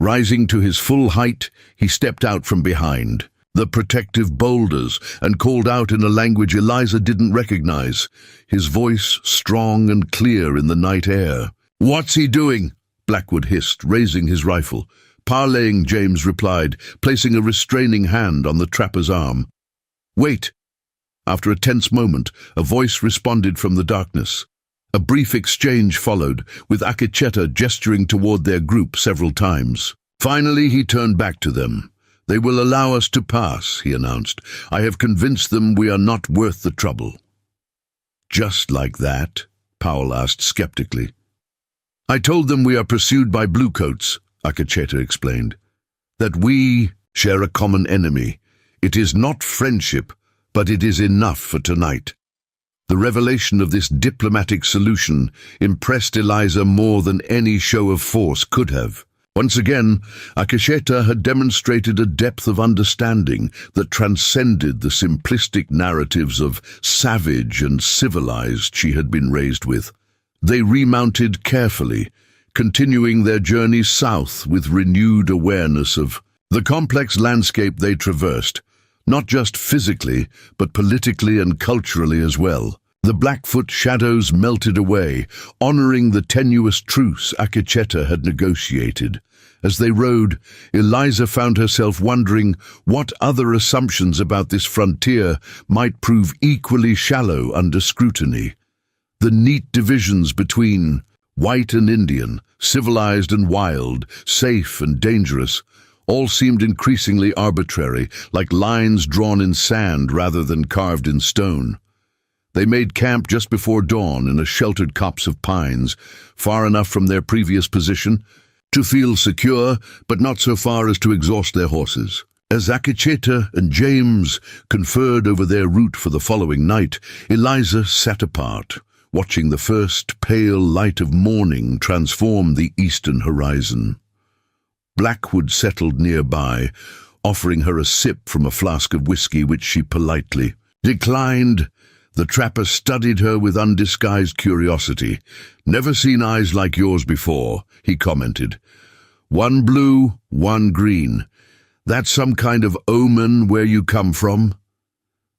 Rising to his full height, he stepped out from behind the protective boulders and called out in a language Eliza didn't recognize, his voice strong and clear in the night air. "What's he doing?" Blackwood hissed, raising his rifle. Parleying, James replied, placing a restraining hand on the trapper's arm. "Wait." After a tense moment, a voice responded from the darkness. A brief exchange followed, with Akecheta gesturing toward their group several times. Finally, he turned back to them. "They will allow us to pass," he announced. "I have convinced them we are not worth the trouble." "Just like that?" Powell asked skeptically. "I told them we are pursued by bluecoats," Akecheta explained. "That we share a common enemy. It is not friendship, but it is enough for tonight." The revelation of this diplomatic solution impressed Eliza more than any show of force could have. Once again, Akecheta had demonstrated a depth of understanding that transcended the simplistic narratives of savage and civilized she had been raised with. They remounted carefully, continuing their journey south with renewed awareness of the complex landscape they traversed, not just physically, but politically and culturally as well. The Blackfoot shadows melted away, honoring the tenuous truce Akecheta had negotiated. As they rode, Eliza found herself wondering what other assumptions about this frontier might prove equally shallow under scrutiny. The neat divisions between white and Indian, civilized and wild, safe and dangerous, all seemed increasingly arbitrary, like lines drawn in sand rather than carved in stone. They made camp just before dawn in a sheltered copse of pines, far enough from their previous position to feel secure, but not so far as to exhaust their horses. As Akecheta and James conferred over their route for the following night, Eliza sat apart, watching the first pale light of morning transform the eastern horizon. Blackwood settled nearby, offering her a sip from a flask of whiskey which she politely declined. The trapper studied her with undisguised curiosity. "Never seen eyes like yours before," he commented. "One blue, one green. That's some kind of omen where you come from?"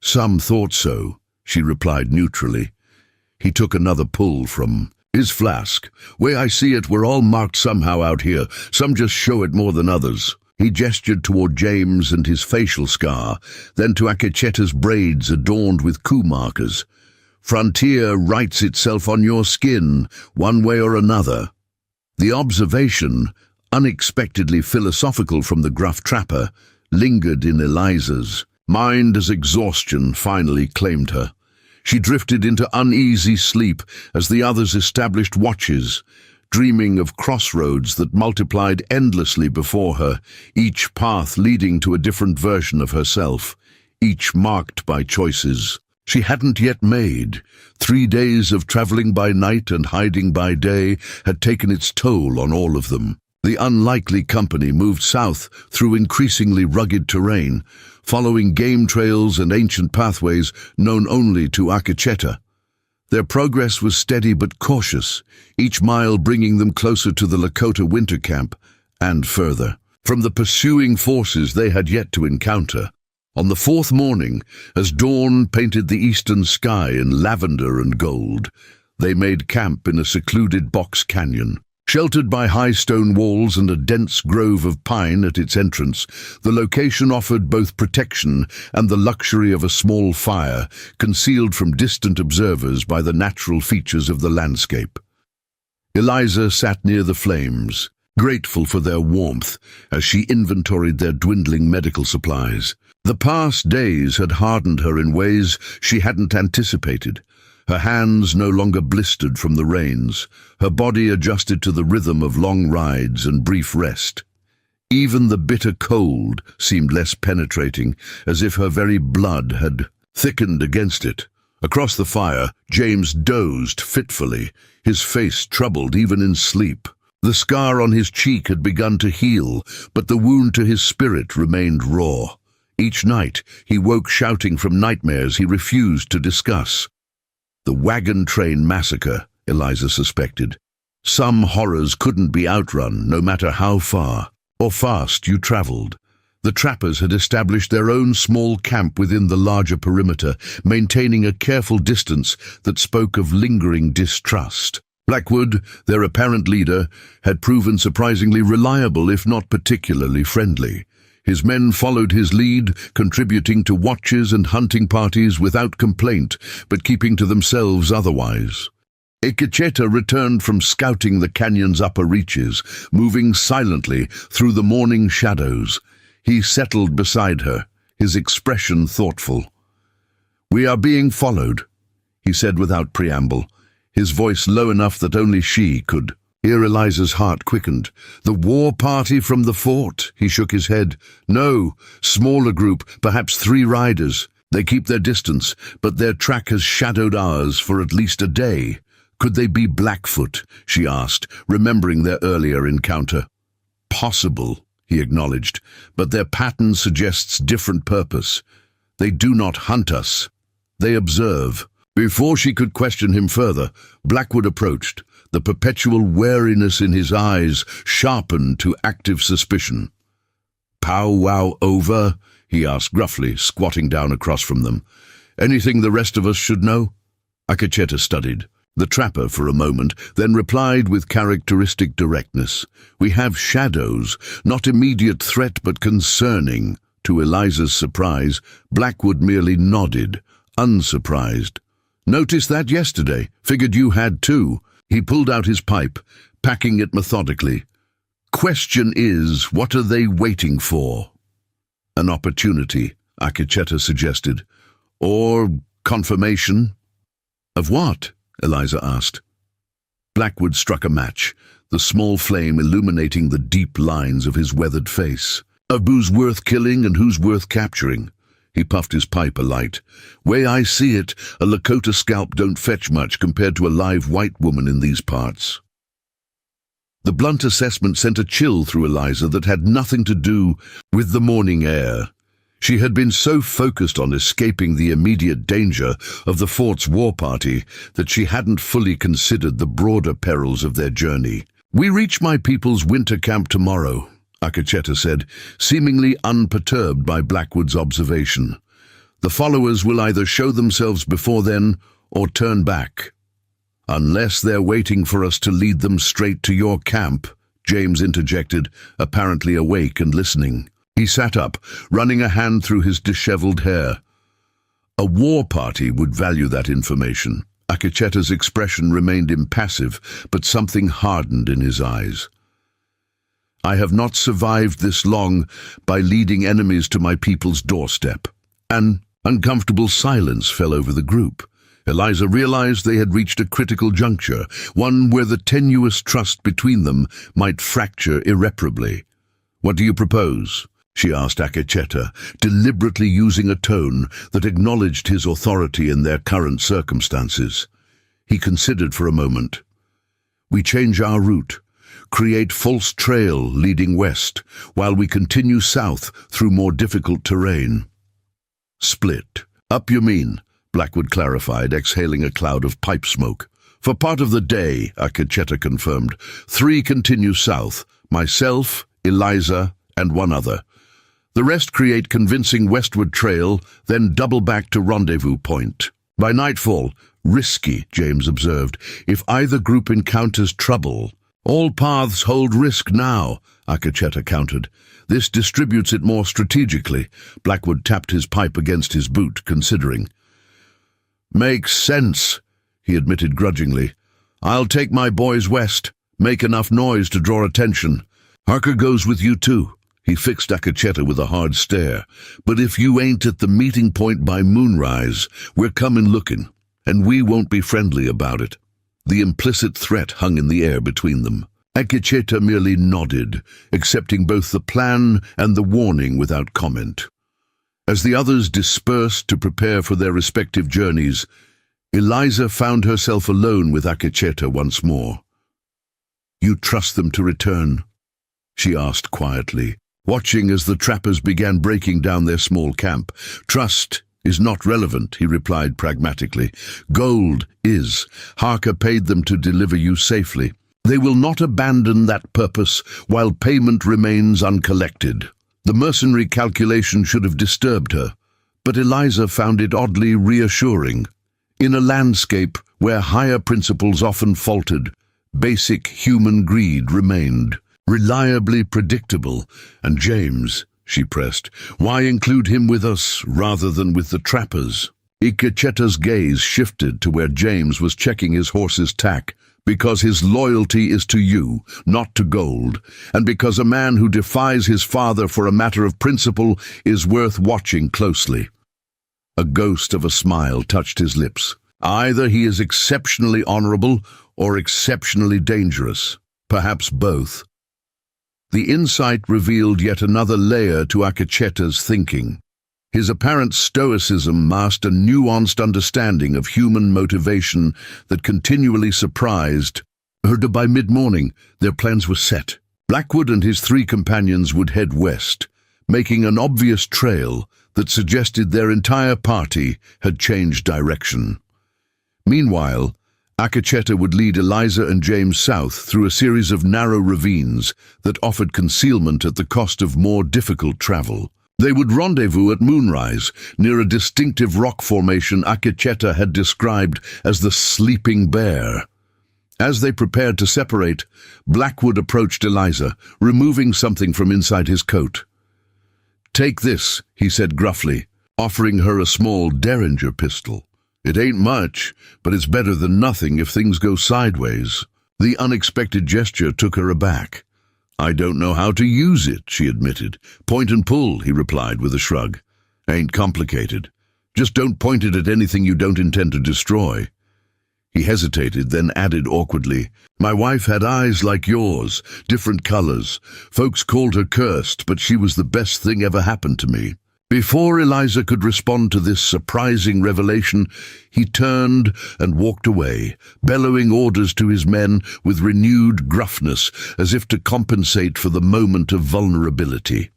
"Some thought so," she replied neutrally. He took another pull from his flask. "Way I see it, we're all marked somehow out here. Some just show it more than others." He gestured toward James and his facial scar, then to Akecheta's braids adorned with coup markers. "Frontier writes itself on your skin, one way or another." The observation, unexpectedly philosophical from the gruff trapper, lingered in Eliza's mind as exhaustion finally claimed her. She drifted into uneasy sleep as the others established watches, dreaming of crossroads that multiplied endlessly before her, each path leading to a different version of herself, each marked by choices she hadn't yet made. 3 days of traveling by night and hiding by day had taken its toll on all of them. The unlikely company moved south through increasingly rugged terrain, following game trails and ancient pathways known only to Akecheta. Their progress was steady but cautious, each mile bringing them closer to the Lakota winter camp, and further from the pursuing forces they had yet to encounter. On the fourth morning, as dawn painted the eastern sky in lavender and gold, they made camp in a secluded box canyon. Sheltered by high stone walls and a dense grove of pine at its entrance, the location offered both protection and the luxury of a small fire, concealed from distant observers by the natural features of the landscape. Eliza sat near the flames, grateful for their warmth as she inventoried their dwindling medical supplies. The past days had hardened her in ways she hadn't anticipated. Her hands no longer blistered from the rains, her body adjusted to the rhythm of long rides and brief rest. Even the bitter cold seemed less penetrating, as if her very blood had thickened against it. Across the fire, James dozed fitfully, his face troubled even in sleep. The scar on his cheek had begun to heal, but the wound to his spirit remained raw. Each night, he woke shouting from nightmares he refused to discuss. The wagon train massacre, Eliza suspected. Some horrors couldn't be outrun, no matter how far or fast you traveled. The trappers had established their own small camp within the larger perimeter, maintaining a careful distance that spoke of lingering distrust. Blackwood, their apparent leader, had proven surprisingly reliable if not particularly friendly. His men followed his lead, contributing to watches and hunting parties without complaint, but keeping to themselves otherwise. Ikecheta returned from scouting the canyon's upper reaches, moving silently through the morning shadows. He settled beside her, his expression thoughtful. "We are being followed," he said without preamble, his voice low enough that only she could hear. Eliza's heart quickened. "The war party from the fort?" He shook his head. "No, smaller group, perhaps 3 riders. They keep their distance, but their track has shadowed ours for at least a day." "Could they be Blackfoot?" she asked, remembering their earlier encounter. "Possible," he acknowledged, "but their pattern suggests different purpose. They do not hunt us. They observe." Before she could question him further, Blackwood approached, the perpetual wariness in his eyes sharpened to active suspicion. "Pow-wow over?" he asked gruffly, squatting down across from them. "Anything the rest of us should know?" Akecheta studied the trapper for a moment, then replied with characteristic directness. "We have shadows, not immediate threat but concerning." To Eliza's surprise, Blackwood merely nodded, unsurprised. "Noticed that yesterday. Figured you had too." He pulled out his pipe, packing it methodically. "Question is, what are they waiting for?" "An opportunity," Akecheta suggested. "Or confirmation." "Of what?" Eliza asked. Blackwood struck a match, the small flame illuminating the deep lines of his weathered face. "Of who's worth killing and who's worth capturing." He puffed his pipe alight. "Way I see it, a Lakota scalp don't fetch much compared to a live white woman in these parts." The blunt assessment sent a chill through Eliza that had nothing to do with the morning air. She had been so focused on escaping the immediate danger of the fort's war party that she hadn't fully considered the broader perils of their journey. "We reach my people's winter camp tomorrow," Akecheta said, seemingly unperturbed by Blackwood's observation. "The followers will either show themselves before then or turn back." "Unless they're waiting for us to lead them straight to your camp," James interjected, apparently awake and listening. He sat up, running a hand through his disheveled hair. "A war party would value that information." Akecheta's expression remained impassive, but something hardened in his eyes. "I have not survived this long by leading enemies to my people's doorstep." An uncomfortable silence fell over the group. Eliza realized they had reached a critical juncture, one where the tenuous trust between them might fracture irreparably. "What do you propose?" she asked Akecheta, deliberately using a tone that acknowledged his authority in their current circumstances. He considered for a moment. "We change our route. Create false trail leading west, while we continue south through more difficult terrain." "Split. Up, you mean?" Blackwood clarified, exhaling a cloud of pipe smoke. For part of the day, Akecheta confirmed. 3 continue south, myself, Eliza, and 1 other. The rest create convincing westward trail, then double back to rendezvous point. By nightfall, risky, James observed, if either group encounters trouble. All paths hold risk now, Akecheta countered. This distributes it more strategically. Blackwood tapped his pipe against his boot, considering. Makes sense, he admitted grudgingly. I'll take my boys west, make enough noise to draw attention. Harker goes with you too. He fixed Akecheta with a hard stare. But if you ain't at the meeting point by moonrise, we're coming looking, and we won't be friendly about it. The implicit threat hung in the air between them. Akecheta merely nodded, accepting both the plan and the warning without comment. As the others dispersed to prepare for their respective journeys, Eliza found herself alone with Akecheta once more. "You trust them to return?" she asked quietly, watching as the trappers began breaking down their small camp. "Trust is not relevant," he replied pragmatically. "Gold is. Harker paid them to deliver you safely. They will not abandon that purpose while payment remains uncollected." The mercenary calculation should have disturbed her, but Eliza found it oddly reassuring. In a landscape where higher principles often faltered, basic human greed remained, reliably predictable. "And James," she pressed, "why include him with us rather than with the trappers?" Akecheta's gaze shifted to where James was checking his horse's tack. "Because his loyalty is to you, not to gold, and because a man who defies his father for a matter of principle is worth watching closely." A ghost of a smile touched his lips. "Either he is exceptionally honorable or exceptionally dangerous, perhaps both." The insight revealed yet another layer to Akecheta's thinking. His apparent stoicism masked a nuanced understanding of human motivation that continually surprised her. By mid-morning, their plans were set. Blackwood and his 3 companions would head west, making an obvious trail that suggested their entire party had changed direction. Meanwhile, Akecheta would lead Eliza and James south through a series of narrow ravines that offered concealment at the cost of more difficult travel. They would rendezvous at moonrise, near a distinctive rock formation Akecheta had described as the Sleeping Bear. As they prepared to separate, Blackwood approached Eliza, removing something from inside his coat. "Take this," he said gruffly, offering her a small Derringer pistol. "It ain't much, but it's better than nothing if things go sideways." The unexpected gesture took her aback. "I don't know how to use it," she admitted. "Point and pull," he replied with a shrug. "Ain't complicated. Just don't point it at anything you don't intend to destroy." He hesitated, then added awkwardly, "My wife had eyes like yours, different colors. Folks called her cursed, but she was the best thing ever happened to me." Before Eliza could respond to this surprising revelation, he turned and walked away, bellowing orders to his men with renewed gruffness, as if to compensate for the moment of vulnerability.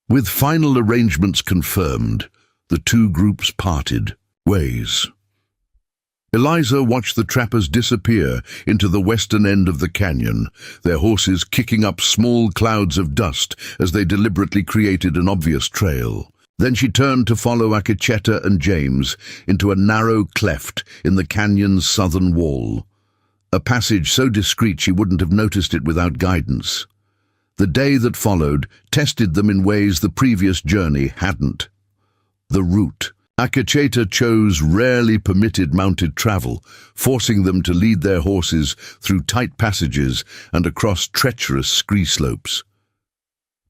With final arrangements confirmed, the 2 groups parted ways. Eliza watched the trappers disappear into the western end of the canyon, their horses kicking up small clouds of dust as they deliberately created an obvious trail. Then she turned to follow Akecheta and James into a narrow cleft in the canyon's southern wall, a passage so discreet she wouldn't have noticed it without guidance. The day that followed tested them in ways the previous journey hadn't. The route. Akecheta chose rarely permitted mounted travel, forcing them to lead their horses through tight passages and across treacherous scree slopes.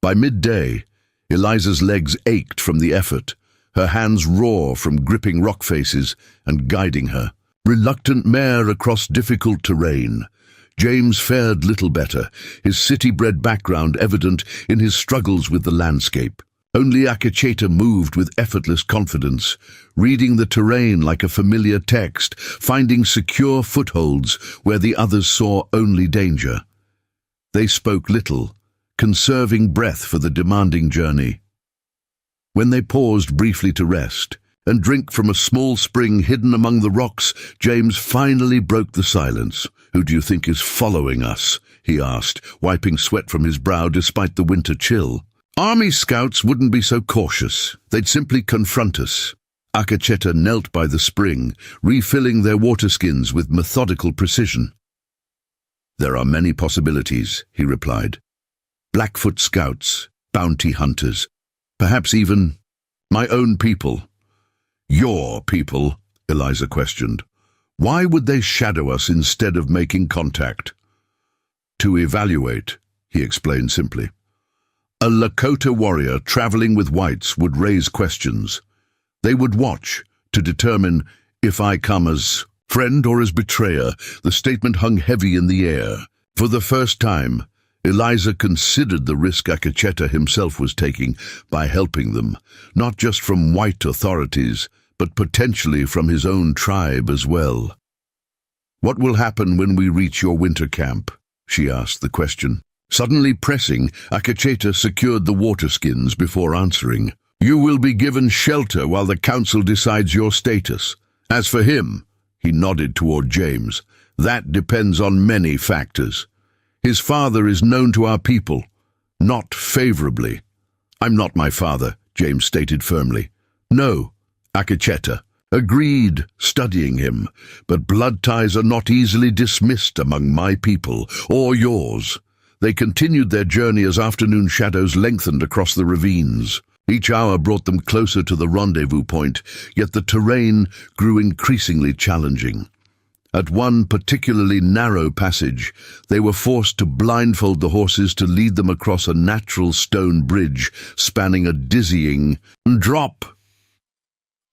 By midday, Eliza's legs ached from the effort, her hands raw from gripping rock faces and guiding her. Reluctant mare across difficult terrain, James fared little better, his city-bred background evident in his struggles with the landscape. Only Akecheta moved with effortless confidence, reading the terrain like a familiar text, finding secure footholds where the others saw only danger. They spoke little, conserving breath for the demanding journey. When they paused briefly to rest, and drink from a small spring hidden among the rocks, James finally broke the silence. "Who do you think is following us?" he asked, wiping sweat from his brow despite the winter chill. "Army scouts wouldn't be so cautious. They'd simply confront us." Akacheta knelt by the spring, refilling their water skins with methodical precision. "There are many possibilities," he replied. "Blackfoot scouts, bounty hunters, perhaps even my own people." "Your people?" Eliza questioned. "Why would they shadow us instead of making contact?" "To evaluate," he explained simply. "A Lakota warrior traveling with whites would raise questions. They would watch to determine if I come as friend or as betrayer." The statement hung heavy in the air. For the first time, Eliza considered the risk Akacheta himself was taking by helping them, not just from white authorities, but potentially from his own tribe as well. "What will happen when we reach your winter camp?" she asked the question. Suddenly pressing, Akacheta secured the water skins before answering. "You will be given shelter while the council decides your status. As for him," he nodded toward James, "that depends on many factors. His father is known to our people, not favorably." "I'm not my father," James stated firmly. "No, Akacheta." "Agreed," studying him, "but blood ties are not easily dismissed among my people, or yours." They continued their journey as afternoon shadows lengthened across the ravines. Each hour brought them closer to the rendezvous point, yet the terrain grew increasingly challenging. At one particularly narrow passage, they were forced to blindfold the horses to lead them across a natural stone bridge spanning a dizzying drop.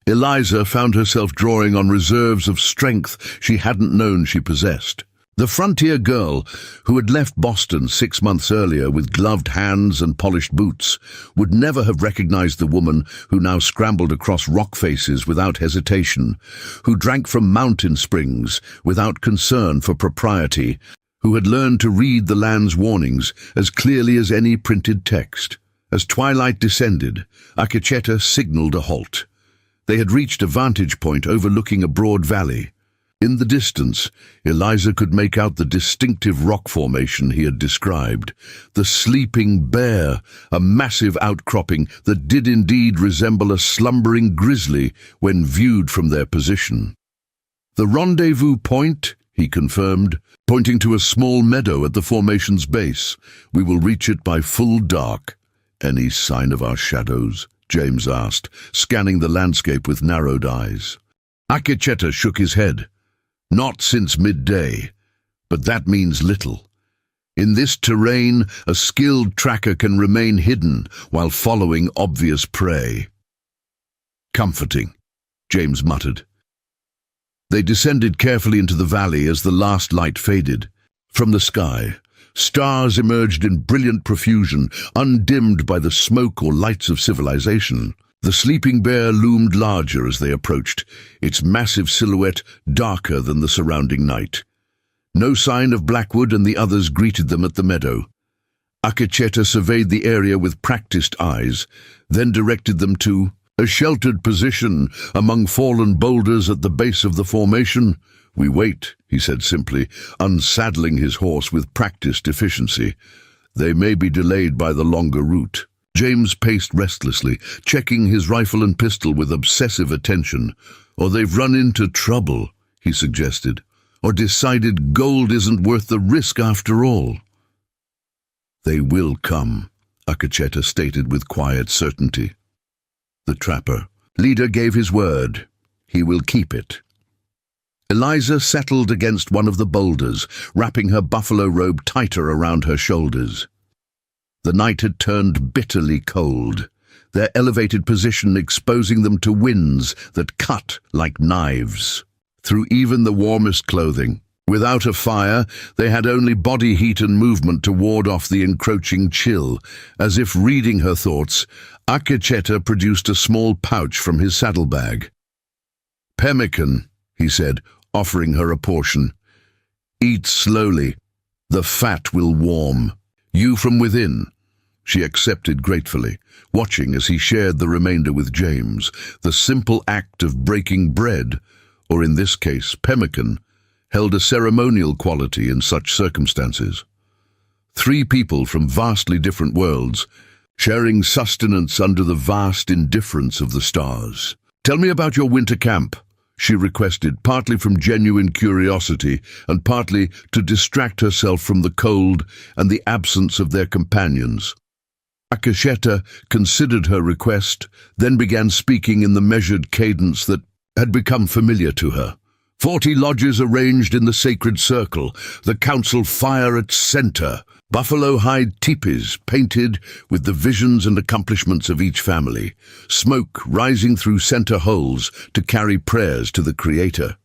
Eliza found herself drawing on reserves of strength she hadn't known she possessed. The frontier girl, who had left Boston 6 months earlier with gloved hands and polished boots, would never have recognized the woman who now scrambled across rock faces without hesitation, who drank from mountain springs without concern for propriety, who had learned to read the land's warnings as clearly as any printed text. As twilight descended, Akacheta signaled a halt. They had reached a vantage point overlooking a broad valley. In the distance, Eliza could make out the distinctive rock formation he had described. The Sleeping Bear, a massive outcropping that did indeed resemble a slumbering grizzly when viewed from their position. "The rendezvous point," he confirmed, pointing to a small meadow at the formation's base. "We will reach it by full dark." "Any sign of our shadows?" James asked, scanning the landscape with narrowed eyes. Akacheta shook his head. "Not since midday, but that means little. In this terrain, a skilled tracker can remain hidden while following obvious prey." "Comforting," James muttered. They descended carefully into the valley as the last light faded. From the sky, stars emerged in brilliant profusion, undimmed by the smoke or lights of civilization. The Sleeping Bear loomed larger as they approached, its massive silhouette darker than the surrounding night. No sign of Blackwood and the others greeted them at the meadow. Akacheta surveyed the area with practiced eyes, then directed them to a sheltered position among fallen boulders at the base of the formation. "We wait," he said simply, unsaddling his horse with practiced efficiency. "They may be delayed by the longer route." James paced restlessly, checking his rifle and pistol with obsessive attention. "Or they've run into trouble," he suggested, "or decided gold isn't worth the risk after all." "They will come," Akacheta stated with quiet certainty. The trapper leader gave his word. He will keep it. Eliza settled against one of the boulders, wrapping her buffalo robe tighter around her shoulders. The night had turned bitterly cold, their elevated position exposing them to winds that cut like knives through even the warmest clothing. Without a fire, they had only body heat and movement to ward off the encroaching chill. As if reading her thoughts, Akacheta produced a small pouch from his saddlebag. "Pemmican," he said, offering her a portion. "Eat slowly. The fat will warm you from within." She accepted gratefully, watching as he shared the remainder with James. The simple act of breaking bread, or in this case pemmican, held a ceremonial quality in such circumstances. Three people from vastly different worlds, sharing sustenance under the vast indifference of the stars. "Tell me about your winter camp," she requested, partly from genuine curiosity and partly to distract herself from the cold and the absence of their companions. Akasheta considered her request, then began speaking in the measured cadence that had become familiar to her. 40 lodges arranged in the sacred circle, the council fire at center, buffalo hide teepees painted with the visions and accomplishments of each family, smoke rising through center holes to carry prayers to the Creator.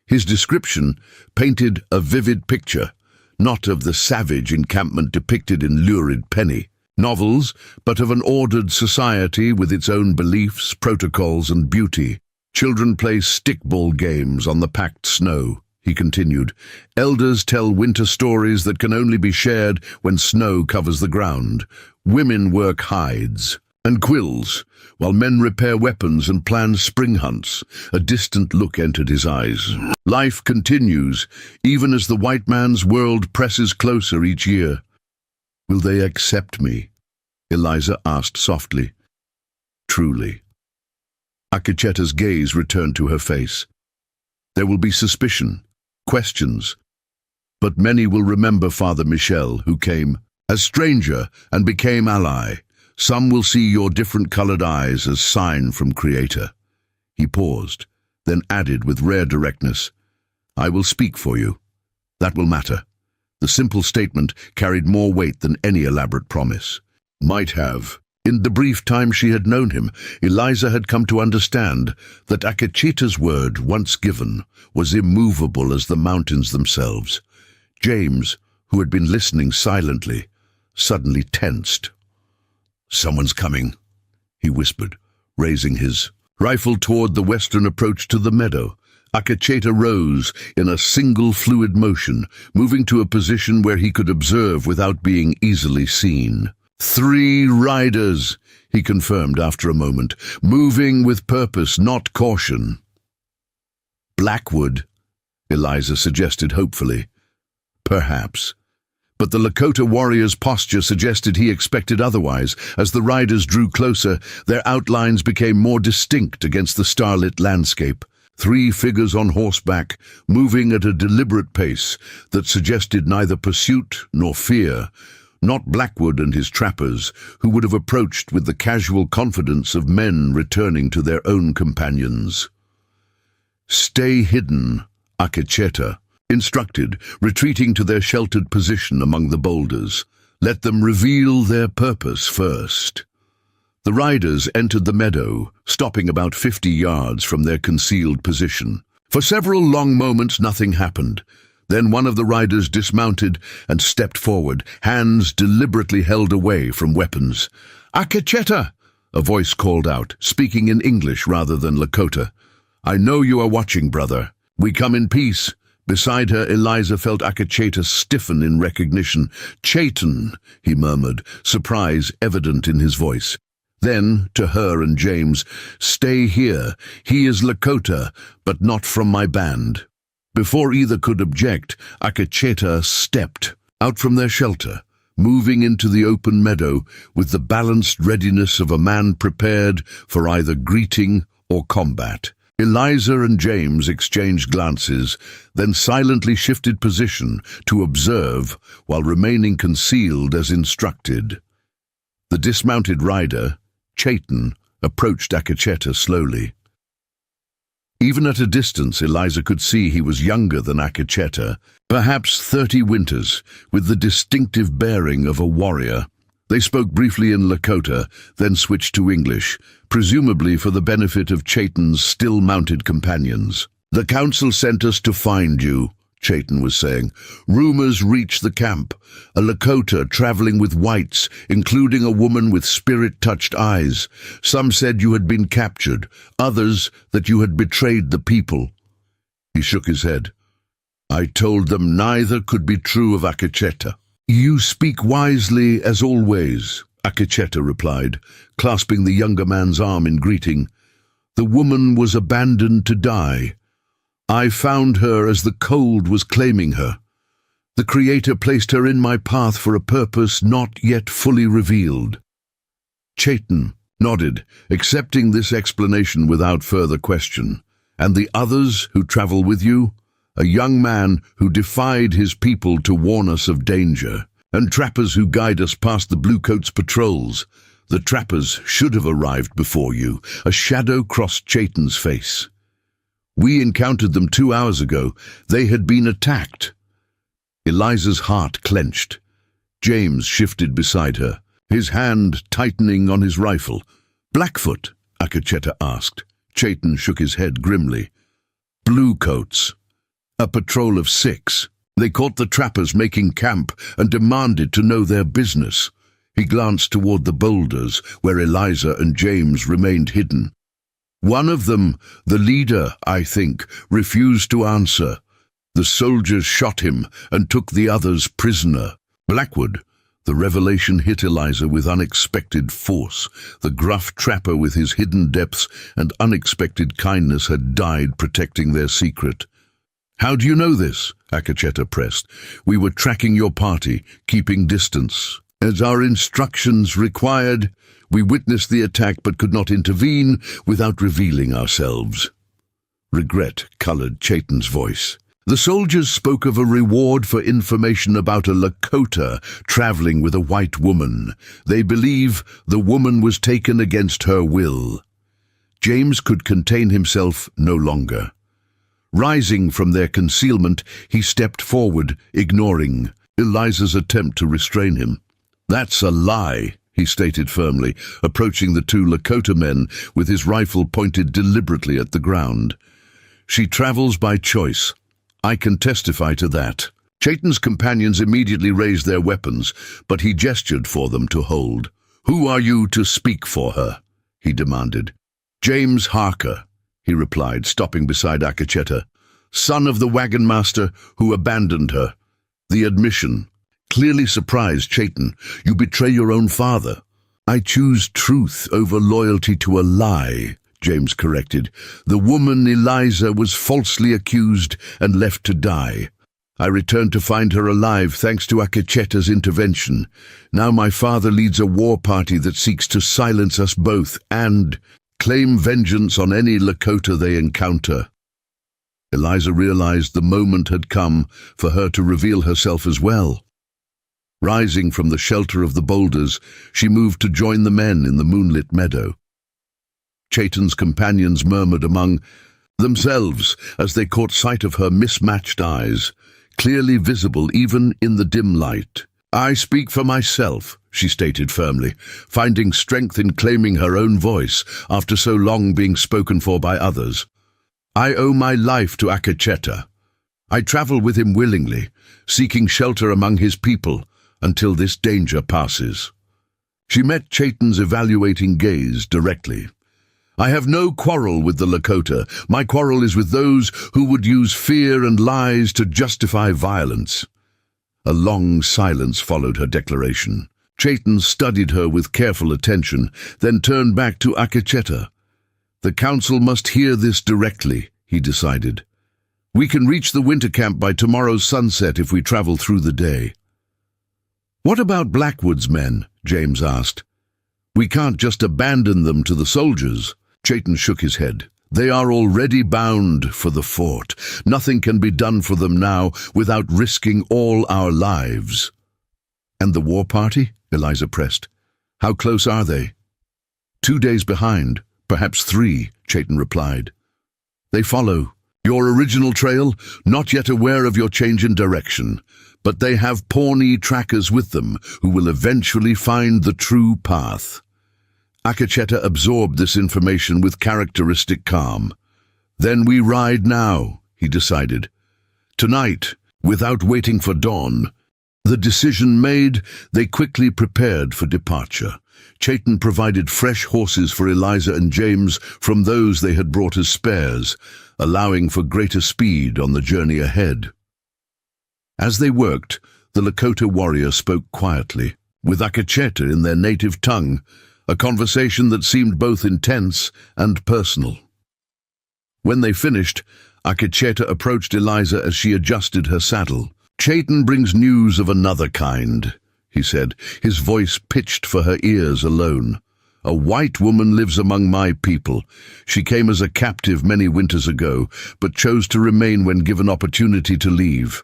His description painted a vivid picture, not of the savage encampment depicted in lurid penny novels, but of an ordered society with its own beliefs, protocols, and beauty. "Children play stickball games on the packed snow," he continued. "Elders tell winter stories that can only be shared when snow covers the ground. Women work hides and quills, while men repair weapons and plan spring hunts." A distant look entered his eyes. "Life continues, even as the white man's world presses closer each year." "Will they accept me?" Eliza asked softly. "Truly." Akacheta's gaze returned to her face. "There will be suspicion, questions, but many will remember Father Michel, who came as stranger and became ally. Some will see your different-colored eyes as sign from Creator." He paused, then added with rare directness, "I will speak for you. That will matter." The simple statement carried more weight than any elaborate promise. Might have. In the brief time she had known him, Eliza had come to understand that Akacheta's word, once given, was immovable as the mountains themselves. James, who had been listening silently, suddenly tensed. "Someone's coming," he whispered, raising his rifle toward the western approach to the meadow. Akacheta rose in a single fluid motion, moving to a position where he could observe without being easily seen. 3 riders, he confirmed after a moment, moving with purpose, not caution. "Blackwood," Eliza suggested hopefully. "Perhaps." But the Lakota warrior's posture suggested he expected otherwise. As the riders drew closer, their outlines became more distinct against the starlit landscape. 3 figures on horseback, moving at a deliberate pace that suggested neither pursuit nor fear. Not Blackwood and his trappers, who would have approached with the casual confidence of men returning to their own companions. "Stay hidden," Akacheta instructed, retreating to their sheltered position among the boulders. "Let them reveal their purpose first." The riders entered the meadow, stopping about 50 yards from their concealed position. For several long moments nothing happened. Then one of the riders dismounted and stepped forward, hands deliberately held away from weapons. "Akacheta!" a voice called out, speaking in English rather than Lakota. "I know you are watching, brother. We come in peace." Beside her, Eliza felt Akacheta stiffen in recognition. "Chayton," he murmured, surprise evident in his voice. Then, to her and James, "Stay here. He is Lakota, but not from my band." Before either could object, Akacheta stepped out from their shelter, moving into the open meadow with the balanced readiness of a man prepared for either greeting or combat. Eliza and James exchanged glances, then silently shifted position to observe while remaining concealed as instructed. The dismounted rider, Chayton, approached Akacheta slowly. Even at a distance, Eliza could see he was younger than Akacheta, perhaps 30 winters, with the distinctive bearing of a warrior. They spoke briefly in Lakota, then switched to English, presumably for the benefit of Chayton's still-mounted companions. "The council sent us to find you," Chayton was saying. "Rumors reach the camp. A Lakota traveling with whites, including a woman with spirit-touched eyes. Some said you had been captured, others that you had betrayed the people." He shook his head. "I told them neither could be true of Akacheta." "You speak wisely as always," Akecheta replied, clasping the younger man's arm in greeting. The woman was abandoned to die. I found her as the cold was claiming her. The Creator placed her in my path for a purpose not yet fully revealed. Chaitan nodded, accepting this explanation without further question. And the others who travel with you? A young man who defied his people to warn us of danger, and trappers who guide us past the Bluecoats' patrols. The trappers should have arrived before you. A shadow crossed Chaitan's face. We encountered them 2 hours ago. They had been attacked. Eliza's heart clenched. James shifted beside her, his hand tightening on his rifle. Blackfoot? Akecheta asked. Chaitan shook his head grimly. Bluecoats. A patrol of 6. They caught the trappers making camp and demanded to know their business. He glanced toward the boulders where Eliza and James remained hidden. One of them, the leader, I think, refused to answer. The soldiers shot him and took the others prisoner. Blackwood. The revelation hit Eliza with unexpected force. The gruff trapper with his hidden depths and unexpected kindness had died protecting their secret. How do you know this? Akecheta pressed. We were tracking your party, keeping distance. As our instructions required, we witnessed the attack but could not intervene without revealing ourselves. Regret colored Chaitan's voice. The soldiers spoke of a reward for information about a Lakota traveling with a white woman. They believe the woman was taken against her will. James could contain himself no longer. Rising from their concealment, he stepped forward, ignoring Eliza's attempt to restrain him. That's a lie, he stated firmly, approaching the 2 Lakota men with his rifle pointed deliberately at the ground. She travels by choice. I can testify to that. Chaitan's companions immediately raised their weapons, but he gestured for them to hold. Who are you to speak for her? He demanded. James Harker, he replied, stopping beside Akecheta. Son of the wagon master who abandoned her. The admission clearly surprised Chaitan. You betray your own father. I choose truth over loyalty to a lie, James corrected. The woman Eliza was falsely accused and left to die. I returned to find her alive thanks to Akecheta's intervention. Now my father leads a war party that seeks to silence us both and claim vengeance on any Lakota they encounter. Eliza realized the moment had come for her to reveal herself as well. Rising from the shelter of the boulders, she moved to join the men in the moonlit meadow. Chaitan's companions murmured among themselves as they caught sight of her mismatched eyes, clearly visible even in the dim light. I speak for myself, she stated firmly, finding strength in claiming her own voice after so long being spoken for by others. I owe my life to Akecheta. I travel with him willingly, seeking shelter among his people until this danger passes. She met Chaitan's evaluating gaze directly. I have no quarrel with the Lakota. My quarrel is with those who would use fear and lies to justify violence. A long silence followed her declaration. Chaitan studied her with careful attention, then turned back to Akecheta. The council must hear this directly, he decided. We can reach the winter camp by tomorrow's sunset if we travel through the day. What about Blackwood's men? James asked. We can't just abandon them to the soldiers. Chaitan shook his head. They are already bound for the fort. Nothing can be done for them now without risking all our lives. And the war party? Eliza pressed. How close are they? 2 days behind, perhaps 3, Chaitan replied. They follow your original trail, not yet aware of your change in direction, but they have Pawnee trackers with them who will eventually find the true path. Akecheta absorbed this information with characteristic calm. Then we ride now, he decided. Tonight, without waiting for dawn. The decision made, they quickly prepared for departure. Chaitan provided fresh horses for Eliza and James from those they had brought as spares, allowing for greater speed on the journey ahead. As they worked, the Lakota warrior spoke quietly. with Akacheta in their native tongue, a conversation that seemed both intense and personal. When they finished, Akacheta approached Eliza as she adjusted her saddle. "Chayton brings news of another kind," he said, his voice pitched for her ears alone. "A white woman lives among my people. She came as a captive many winters ago, but chose to remain when given opportunity to leave.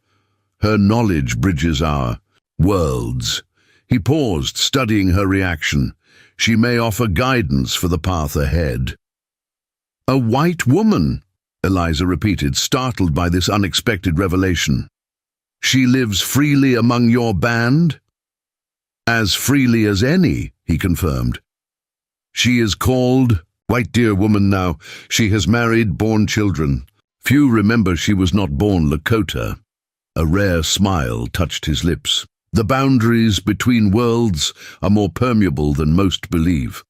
Her knowledge bridges our worlds." He paused, studying her reaction. "She may offer guidance for the path ahead." "A white woman," Eliza repeated, startled by this unexpected revelation. "She lives freely among your band?" "As freely as any," he confirmed. "She is called White Deer Woman now. She has married, borne children. Few remember she was not born Lakota." A rare smile touched his lips. "The boundaries between worlds are more permeable than most believe."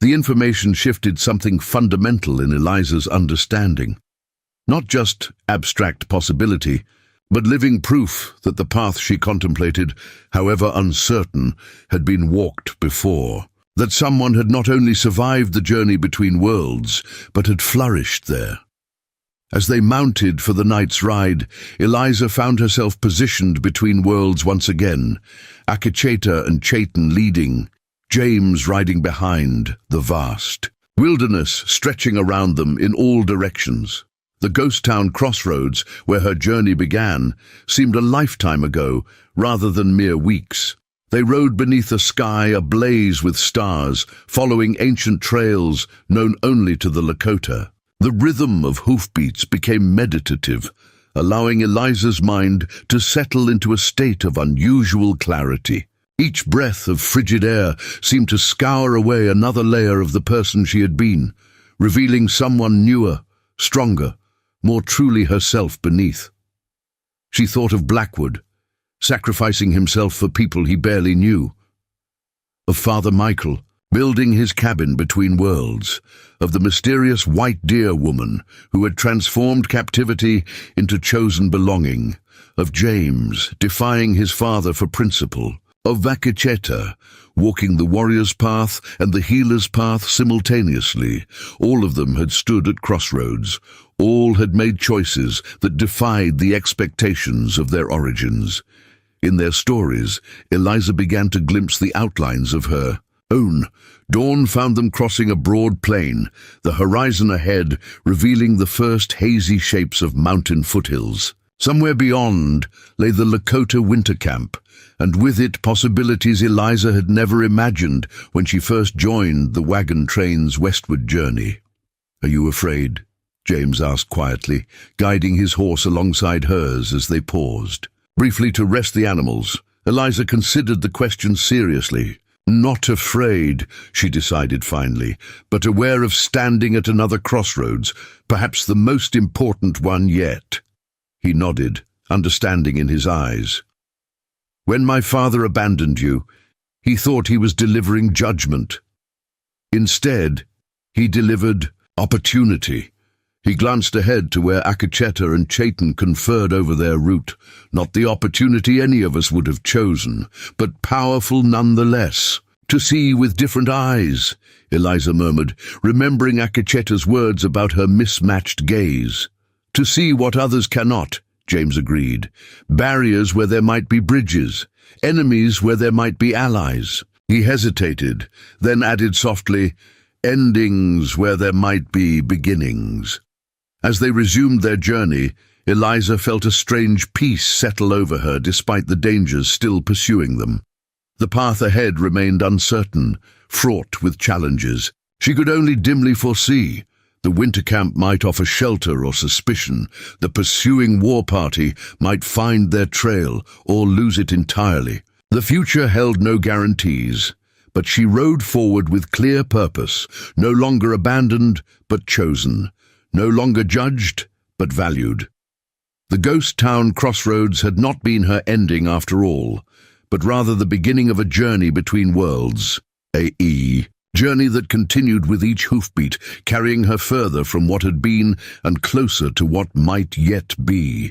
The information shifted something fundamental in Eliza's understanding. Not just abstract possibility, but living proof that the path she contemplated, however uncertain, had been walked before. That someone had not only survived the journey between worlds, but had flourished there. As they mounted for the night's ride, Eliza found herself positioned between worlds once again, Akacheta and Chayton leading, James riding behind, the vast wilderness stretching around them in all directions. The ghost town crossroads, where her journey began, seemed a lifetime ago, rather than mere weeks. They rode beneath a sky ablaze with stars, following ancient trails known only to the Lakota. The rhythm of hoofbeats became meditative, allowing Eliza's mind to settle into a state of unusual clarity. Each breath of frigid air seemed to scour away another layer of the person she had been, revealing someone newer, stronger, more truly herself beneath. She thought of Blackwood, sacrificing himself for people he barely knew. Of Father Michael, building his cabin between worlds. Of the mysterious White Deer Woman who had transformed captivity into chosen belonging. Of James, defying his father for principle. Of Akacheta, walking the warrior's path and the healer's path simultaneously. All of them had stood at crossroads. All had made choices that defied the expectations of their origins. In their stories, Eliza began to glimpse the outlines of her own. Dawn found them crossing a broad plain, the horizon ahead revealing the first hazy shapes of mountain foothills. Somewhere beyond lay the Lakota winter camp, and with it possibilities Eliza had never imagined when she first joined the wagon train's westward journey. "Are you afraid?" James asked quietly, guiding his horse alongside hers as they paused. Briefly to rest the animals, Eliza considered the question seriously. Not afraid, she decided finally, but aware of standing at another crossroads, perhaps the most important one yet. He nodded, understanding in his eyes. "When my father abandoned you, he thought he was delivering judgment. Instead, he delivered opportunity." He glanced ahead to where Akacheta and Chayton conferred over their route, not the opportunity any of us would have chosen, but powerful nonetheless. "To see with different eyes," Eliza murmured, remembering Akacheta's words about her mismatched gaze. "To see what others cannot," James agreed. "Barriers where there might be bridges, enemies where there might be allies." He hesitated, then added softly, "Endings where there might be beginnings." As they resumed their journey, Eliza felt a strange peace settle over her despite the dangers still pursuing them. The path ahead remained uncertain, fraught with challenges. She could only dimly foresee. The winter camp might offer shelter or suspicion. The pursuing war party might find their trail or lose it entirely. The future held no guarantees, but she rode forward with clear purpose, no longer abandoned but chosen. No longer judged, but valued. The ghost town crossroads had not been her ending after all, but rather the beginning of a journey between worlds, a journey that continued with each hoofbeat, carrying her further from what had been and closer to what might yet be.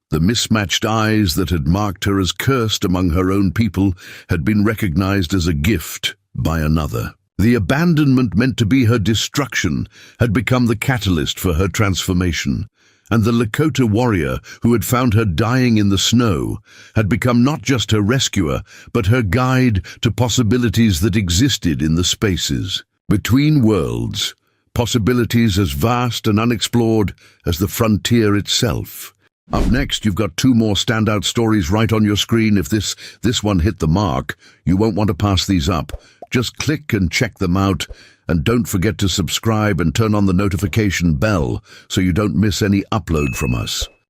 The mismatched eyes that had marked her as cursed among her own people had been recognized as a gift by another. The abandonment meant to be her destruction had become the catalyst for her transformation, and the Lakota warrior who had found her dying in the snow had become not just her rescuer, but her guide to possibilities that existed in the spaces between worlds, possibilities as vast and unexplored as the frontier itself. Up next, you've got two more standout stories right on your screen. If this one hit the mark, you won't want to pass these up. Just click and check them out, and don't forget to subscribe and turn on the notification bell so you don't miss any upload from us.